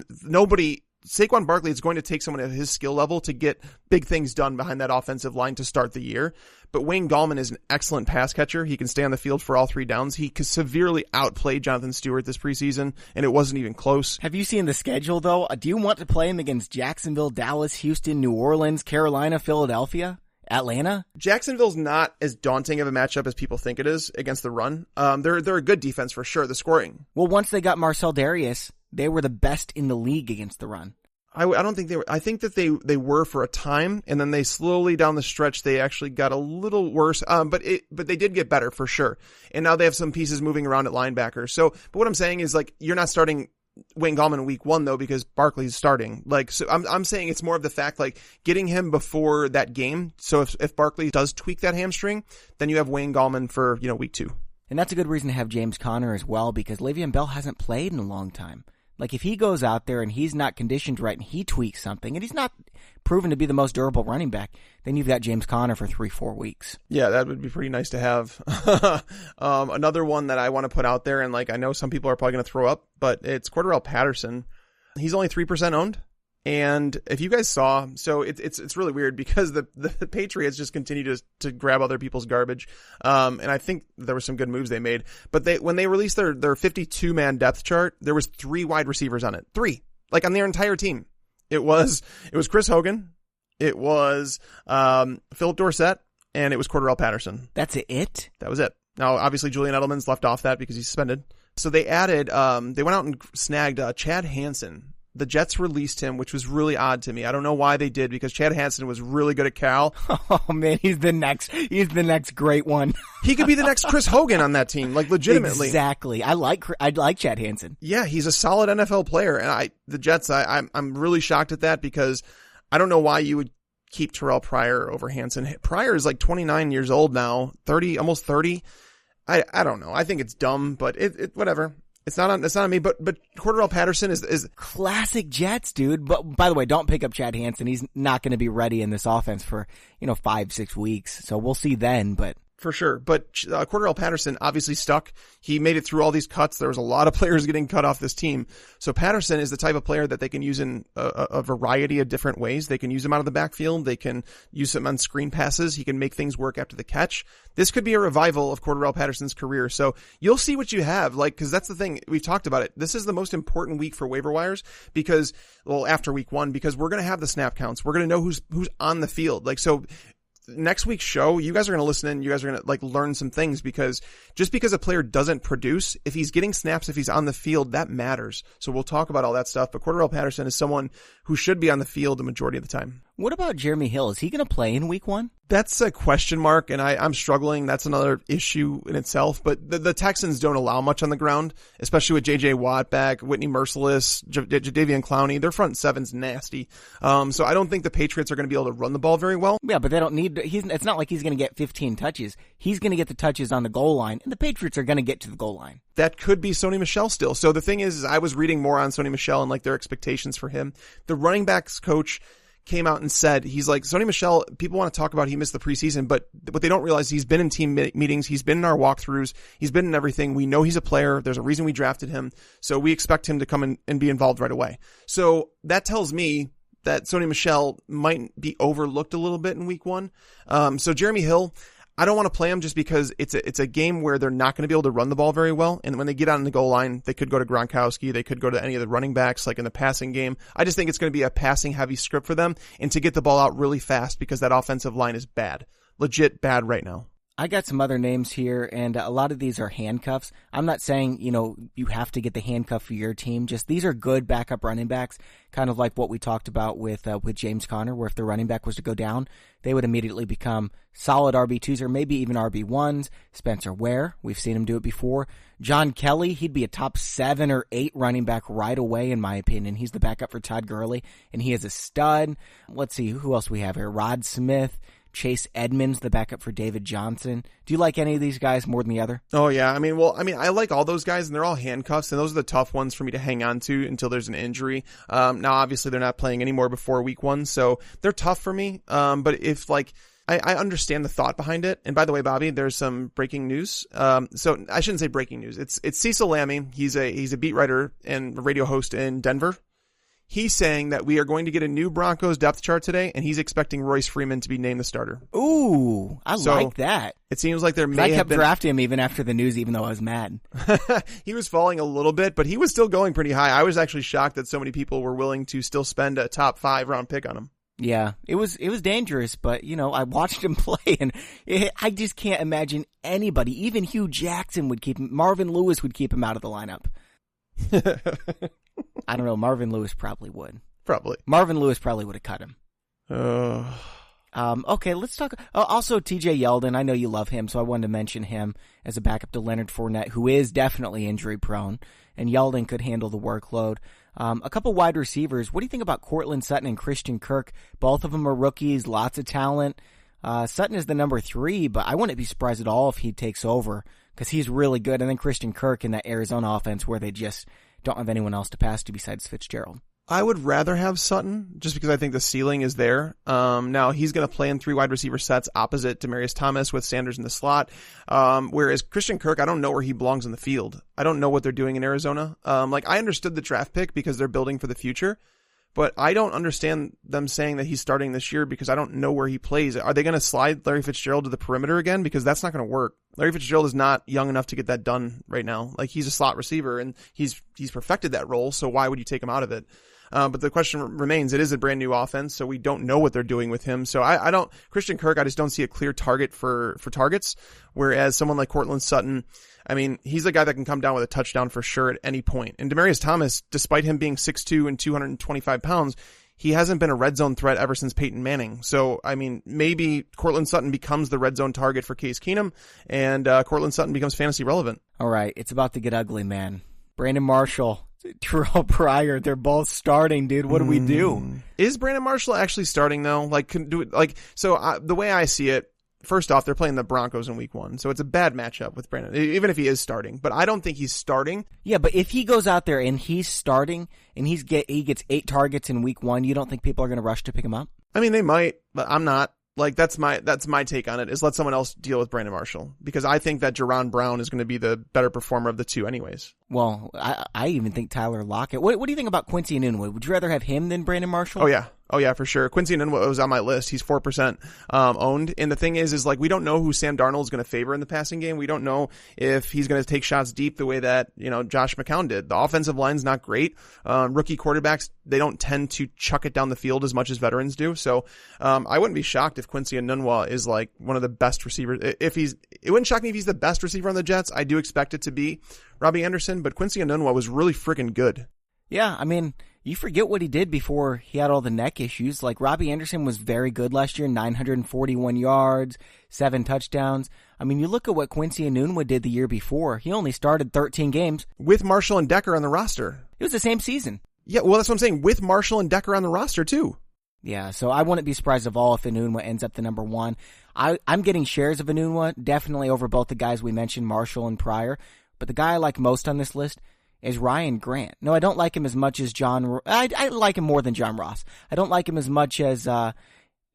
Saquon Barkley is going to take someone at his skill level to get big things done behind that offensive line to start the year. But Wayne Gallman is an excellent pass catcher. He can stay on the field for all 3 downs. He severely outplayed Jonathan Stewart this preseason, and it wasn't even close. Have you seen the schedule, though? Do you want to play him against Jacksonville, Dallas, Houston, New Orleans, Carolina, Philadelphia, Atlanta? Jacksonville's not as daunting of a matchup as people think it is against the run. They're a good defense for sure, the scoring. Well, once they got Marcel Darius, they were the best in the league against the run. I don't think they were. I think that they were for a time, and then they slowly down the stretch they actually got a little worse. But they did get better for sure. And now they have some pieces moving around at linebacker. So, but what I'm saying is, like, you're not starting Wayne Gallman in week 1 though, because Barkley's starting. Like, so I'm saying it's more of the fact, like, getting him before that game. So if Barkley does tweak that hamstring, then you have Wayne Gallman for, week 2. And that's a good reason to have James Conner as well, because Le'Veon Bell hasn't played in a long time. Like, if he goes out there and he's not conditioned right and he tweaks something and he's not proven to be the most durable running back, then you've got James Conner for 3-4 weeks. Yeah, that would be pretty nice to have. Another one that I want to put out there, and, like, I know some people are probably going to throw up, but it's Cordarrelle Patterson. He's only 3% owned. And if you guys saw, so it's really weird because the Patriots just continue to grab other people's garbage. And I think there were some good moves they made, but when they released their 52-man depth chart, there was 3 wide receivers on it. 3, like, on their entire team. It was Chris Hogan. It was, Philip Dorsett, and it was Cordarrelle Patterson. That's it? That was it. Now, obviously Julian Edelman's left off that because he's suspended. So they added, they went out and snagged, Chad Hansen. The Jets released him, which was really odd to me. I don't know why they did, because Chad Hansen was really good at Cal. Oh man, he's the next great one. He could be the next Chris Hogan on that team, like, legitimately. Exactly. I like Chad Hansen. Yeah, he's a solid NFL player, and the Jets, I'm really shocked at that, because I don't know why you would keep Terrell Pryor over Hansen. Pryor is like 29 years old now, 30, almost 30. I don't know. I think it's dumb, but it whatever. It's not on me, but Cordarrelle Patterson is classic Jets, dude. But by the way, don't pick up Chad Hansen. He's not going to be ready in this offense for, 5-6 weeks. So we'll see then, but. For sure. But Cordarrelle Patterson obviously stuck. He made it through all these cuts. There was a lot of players getting cut off this team. So Patterson is the type of player that they can use in a variety of different ways. They can use him out of the backfield. They can use him on screen passes. He can make things work after the catch. This could be a revival of Cordarrelle Patterson's career. So you'll see what you have. Like, cause that's the thing. We've talked about it. This is the most important week for waiver wires because, after week 1, because we're going to have the snap counts. We're going to know who's on the field. Like, so next week's show, you guys are going to listen in. You guys are going to learn some things, because just because a player doesn't produce, if he's getting snaps, if he's on the field, that matters. So we'll talk about all that stuff. But Cordarrelle Patterson is someone who should be on the field the majority of the time. What about Jeremy Hill? Is he going to play in week 1? That's a question mark, and I'm struggling. That's another issue in itself. But the Texans don't allow much on the ground, especially with J.J. Watt back, Whitney Merciless, Jadeveon Clowney. Their front seven's nasty. So I don't think the Patriots are going to be able to run the ball very well. Yeah, but they don't need. It's not like he's going to get 15 touches. He's going to get the touches on the goal line, and the Patriots are going to get to the goal line. That could be Sony Michel still. So the thing is I was reading more on Sony Michel and their expectations for him. The running backs coach came out and said, he's like, Sony Michel, people want to talk about he missed the preseason, but what they don't realize, he's been in team meetings, he's been in our walkthroughs, he's been in everything. We know he's a player. There's a reason we drafted him. So we expect him to come in and be involved right away. So that tells me that Sony Michel might be overlooked a little bit in week 1. So Jeremy Hill, I don't want to play him just because it's a game where they're not going to be able to run the ball very well. And when they get out on the goal line, they could go to Gronkowski. They could go to any of the running backs, like in the passing game. I just think it's going to be a passing heavy script for them and to get the ball out really fast because that offensive line is bad, legit bad right now. I got some other names here, and a lot of these are handcuffs. I'm not saying, you have to get the handcuff for your team. Just these are good backup running backs, kind of like what we talked about with James Conner, where if the running back was to go down, they would immediately become solid RB2s or maybe even RB1s. Spencer Ware, we've seen him do it before. John Kelly, he'd be a top 7 or 8 running back right away, in my opinion. He's the backup for Todd Gurley, and he is a stud. Let's see, who else we have here? Rod Smith. Chase Edmonds, the backup for David Johnson. Do you like any of these guys more than the other? Oh, yeah. I like all those guys, and they're all handcuffs, and those are the tough ones for me to hang on to until there's an injury. Now, obviously, they're not playing anymore before week 1, so they're tough for me. But if, I understand the thought behind it. And by the way, Bobby, there's some breaking news. So I shouldn't say breaking news. It's Cecil Lammey. He's a beat writer and a radio host in Denver. He's saying that we are going to get a new Broncos depth chart today, and he's expecting Royce Freeman to be named the starter. Ooh, I like that. It seems like I kept drafting him even after the news, even though I was mad. He was falling a little bit, but he was still going pretty high. I was actually shocked that so many people were willing to still spend a top 5 round pick on him. Yeah, it was dangerous, but, I watched him play, and I just can't imagine anybody, even Hugh Jackson would keep him, Marvin Lewis would keep him out of the lineup. I don't know. Marvin Lewis probably would. Marvin Lewis probably would have cut him. Okay, let's talk. Also, TJ Yeldon. I know you love him, so I wanted to mention him as a backup to Leonard Fournette, who is definitely injury prone, and Yeldon could handle the workload. A couple wide receivers. What do you think about Cortland Sutton and Christian Kirk? Both of them are rookies, lots of talent. Sutton is the number 3, but I wouldn't be surprised at all if he takes over because he's really good. And then Christian Kirk in that Arizona offense where they just don't have anyone else to pass to besides Fitzgerald. I would rather have Sutton just because I think the ceiling is there. Now he's going to play in 3 wide receiver sets opposite Demaryius Thomas with Sanders in the slot. Whereas Christian Kirk, I don't know where he belongs in the field. I don't know what they're doing in Arizona. I understood the draft pick because they're building for the future, but I don't understand them saying that he's starting this year because I don't know where he plays. Are they going to slide Larry Fitzgerald to the perimeter again? Because that's not going to work. Larry Fitzgerald is not young enough to get that done right now. He's a slot receiver and he's perfected that role. So why would you take him out of it? But the question remains, it is a brand new offense, so we don't know what they're doing with him. So Christian Kirk, I just don't see a clear target for targets. Whereas someone like Cortland Sutton, he's a guy that can come down with a touchdown for sure at any point. And Demaryius Thomas, despite him being 6'2" and 225 pounds, he hasn't been a red zone threat ever since Peyton Manning. So, maybe Cortland Sutton becomes the red zone target for Case Keenum, and Cortland Sutton becomes fantasy relevant. All right, it's about to get ugly, man. Brandon Marshall, Terrell Pryor, they're both starting, dude. What do we do? Is Brandon Marshall actually starting though? The way I see it, first off, they're playing the Broncos in week 1, so it's a bad matchup with Brandon, even if he is starting. But I don't think he's starting. Yeah, but if he goes out there and he's starting and he gets 8 targets in week 1, you don't think people are going to rush to pick him up? They might, but I'm not. That's my take on it, is let someone else deal with Brandon Marshall, because I think that Jerron Brown is going to be the better performer of the 2 anyways. Well, I even think Tyler Lockett. What do you think about Quincy Enunwa? Would you rather have him than Brandon Marshall? Oh yeah, for sure. Quincy Enunwa was on my list. He's 4% owned. And the thing is we don't know who Sam Darnold is going to favor in the passing game. We don't know if he's going to take shots deep the way that, Josh McCown did. The offensive line's not great. Rookie quarterbacks, they don't tend to chuck it down the field as much as veterans do. So, I wouldn't be shocked if Quincy Enunwa is one of the best receivers. It wouldn't shock me if he's the best receiver on the Jets. I do expect it to be Robbie Anderson, but Quincy Enunwa was really freaking good. Yeah, you forget what he did before he had all the neck issues. Robbie Anderson was very good last year, 941 yards, 7 touchdowns. You look at what Quincy Enunwa did the year before. He only started 13 games. With Marshall and Decker on the roster. It was the same season. Yeah, well, that's what I'm saying. With Marshall and Decker on the roster, too. Yeah, so I wouldn't be surprised at all if Enunwa ends up the number 1. I'm getting shares of Enunwa, definitely over both the guys we mentioned, Marshall and Pryor. But the guy I like most on this list is Ryan Grant. No, I don't like him as much as I like him more than John Ross. I don't like him as much as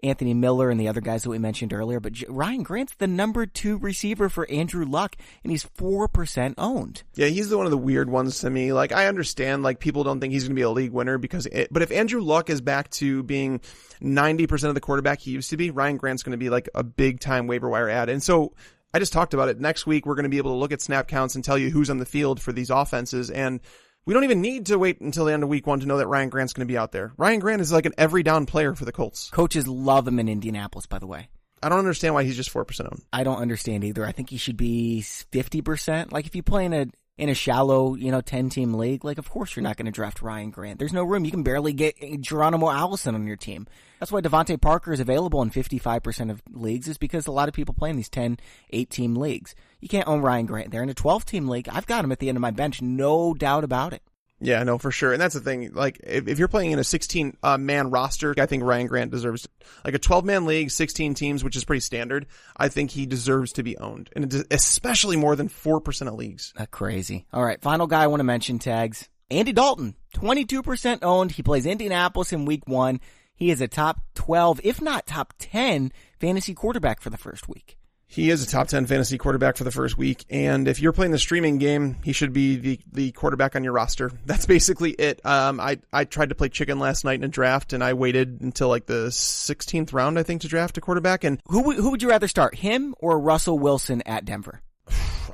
Anthony Miller and the other guys that we mentioned earlier, but Ryan Grant's the number 2 receiver for Andrew Luck, and he's 4% owned. Yeah, he's one of the weird ones to me. I understand, people don't think he's going to be a league winner but if Andrew Luck is back to being 90% of the quarterback he used to be, Ryan Grant's going to be a big time waiver wire add. And so I just talked about it. Next week, we're going to be able to look at snap counts and tell you who's on the field for these offenses. And we don't even need to wait until the end of week 1 to know that Ryan Grant's going to be out there. Ryan Grant is an every down player for the Colts. Coaches love him in Indianapolis, by the way. I don't understand why he's just 4% owned. I don't understand either. I think he should be 50%. Like, if you play in a shallow, 10-team league, like, of course you're not going to draft Ryan Grant. There's no room. You can barely get Geronimo Allison on your team. That's why DeVante Parker is available in 55% of leagues, is because a lot of people play in these 10, 8-team leagues. You can't own Ryan Grant. They're in a 12-team league. I've got him at the end of my bench. No doubt about it. Yeah, no, for sure. And that's the thing. Like, if you're playing in a 16-man roster, I think Ryan Grant deserves, like, a 12-man league, 16 teams, which is pretty standard. I think he deserves to be owned, and especially more than 4% of leagues. That's crazy. All right, final guy I want to mention, Tags. Andy Dalton, 22% owned. He plays Indianapolis in week 1. He is a top 12, if not top 10, fantasy quarterback for the first week. He is a top 10 fantasy quarterback for the first week, and if you're playing the streaming game, he should be the quarterback on your roster. That's basically it. I tried to play chicken last night in a draft, and I waited until like the 16th round, I think, to draft a quarterback. And who would you rather start, him or Russell Wilson at Denver?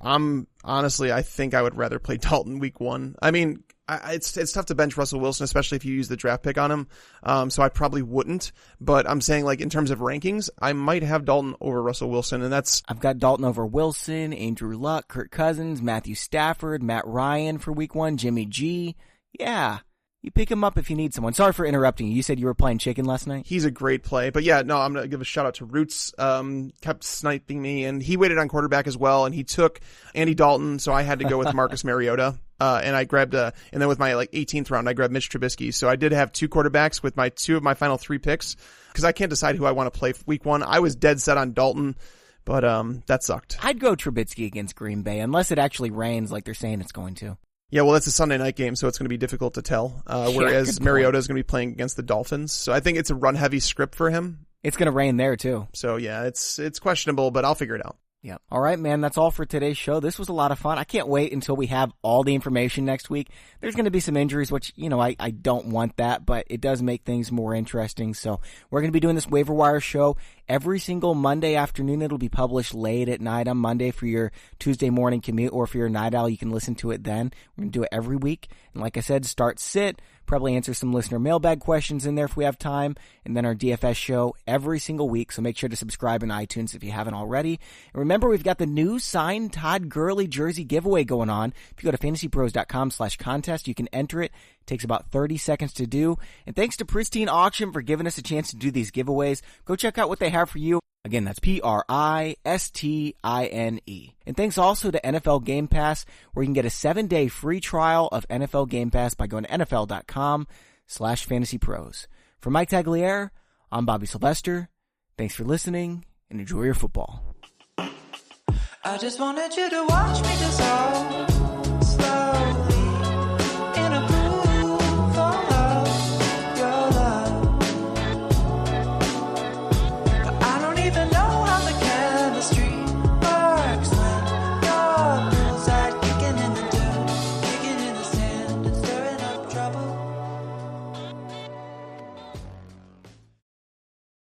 Honestly, I think I would rather play Dalton week 1. I mean, it's tough to bench Russell Wilson, especially if you use the draft pick on him. So I probably wouldn't, but I'm saying, like, in terms of rankings, I might have Dalton over Russell Wilson, and I've got Dalton over Wilson, Andrew Luck, Kirk Cousins, Matthew Stafford, Matt Ryan for week 1, Jimmy G. Yeah. You pick him up if you need someone. Sorry for interrupting you. You said you were playing chicken last night? He's a great play. But yeah, no, I'm going to give a shout out to Roots. Kept sniping me, and he waited on quarterback as well, and he took Andy Dalton, so I had to go with Marcus Mariota. And I grabbed, and then with my 18th round, I grabbed Mitch Trubisky. So I did have 2 quarterbacks with my 2 of my final 3 picks, because I can't decide who I want to play week 1. I was dead set on Dalton, but that sucked. I'd go Trubisky against Green Bay, unless it actually rains like they're saying it's going to. Yeah, well, it's a Sunday night game, so it's going to be difficult to tell. Whereas Mariota is going to be playing against the Dolphins, so I think it's a run-heavy script for him. It's going to rain there too. So yeah, it's questionable, but I'll figure it out. Yep. All right, man. That's all for today's show. This was a lot of fun. I can't wait until we have all the information next week. There's going to be some injuries, which, I don't want that, but it does make things more interesting. So we're going to be doing this waiver wire show every single Monday afternoon. It'll be published late at night on Monday for your Tuesday morning commute, or if you're a night owl, you can listen to it then. We're going to do it every week. And like I said, start sit. Probably answer some listener mailbag questions in there if we have time, and then our DFS show every single week. So make sure to subscribe in iTunes if you haven't already. And remember, we've got the new signed Todd Gurley jersey giveaway going on. If you go to fantasypros.com/contest, you can enter it. It takes about 30 seconds to do. And thanks to Pristine Auction for giving us a chance to do these giveaways. Go check out what they have for you. Again, that's Pristine. And thanks also to NFL Game Pass, where you can get a 7-day free trial of NFL Game Pass by going to NFL.com/fantasypros. For Mike Tagliere, I'm Bobby Sylvester. Thanks for listening, and enjoy your football. I just wanted you to watch me dissolve.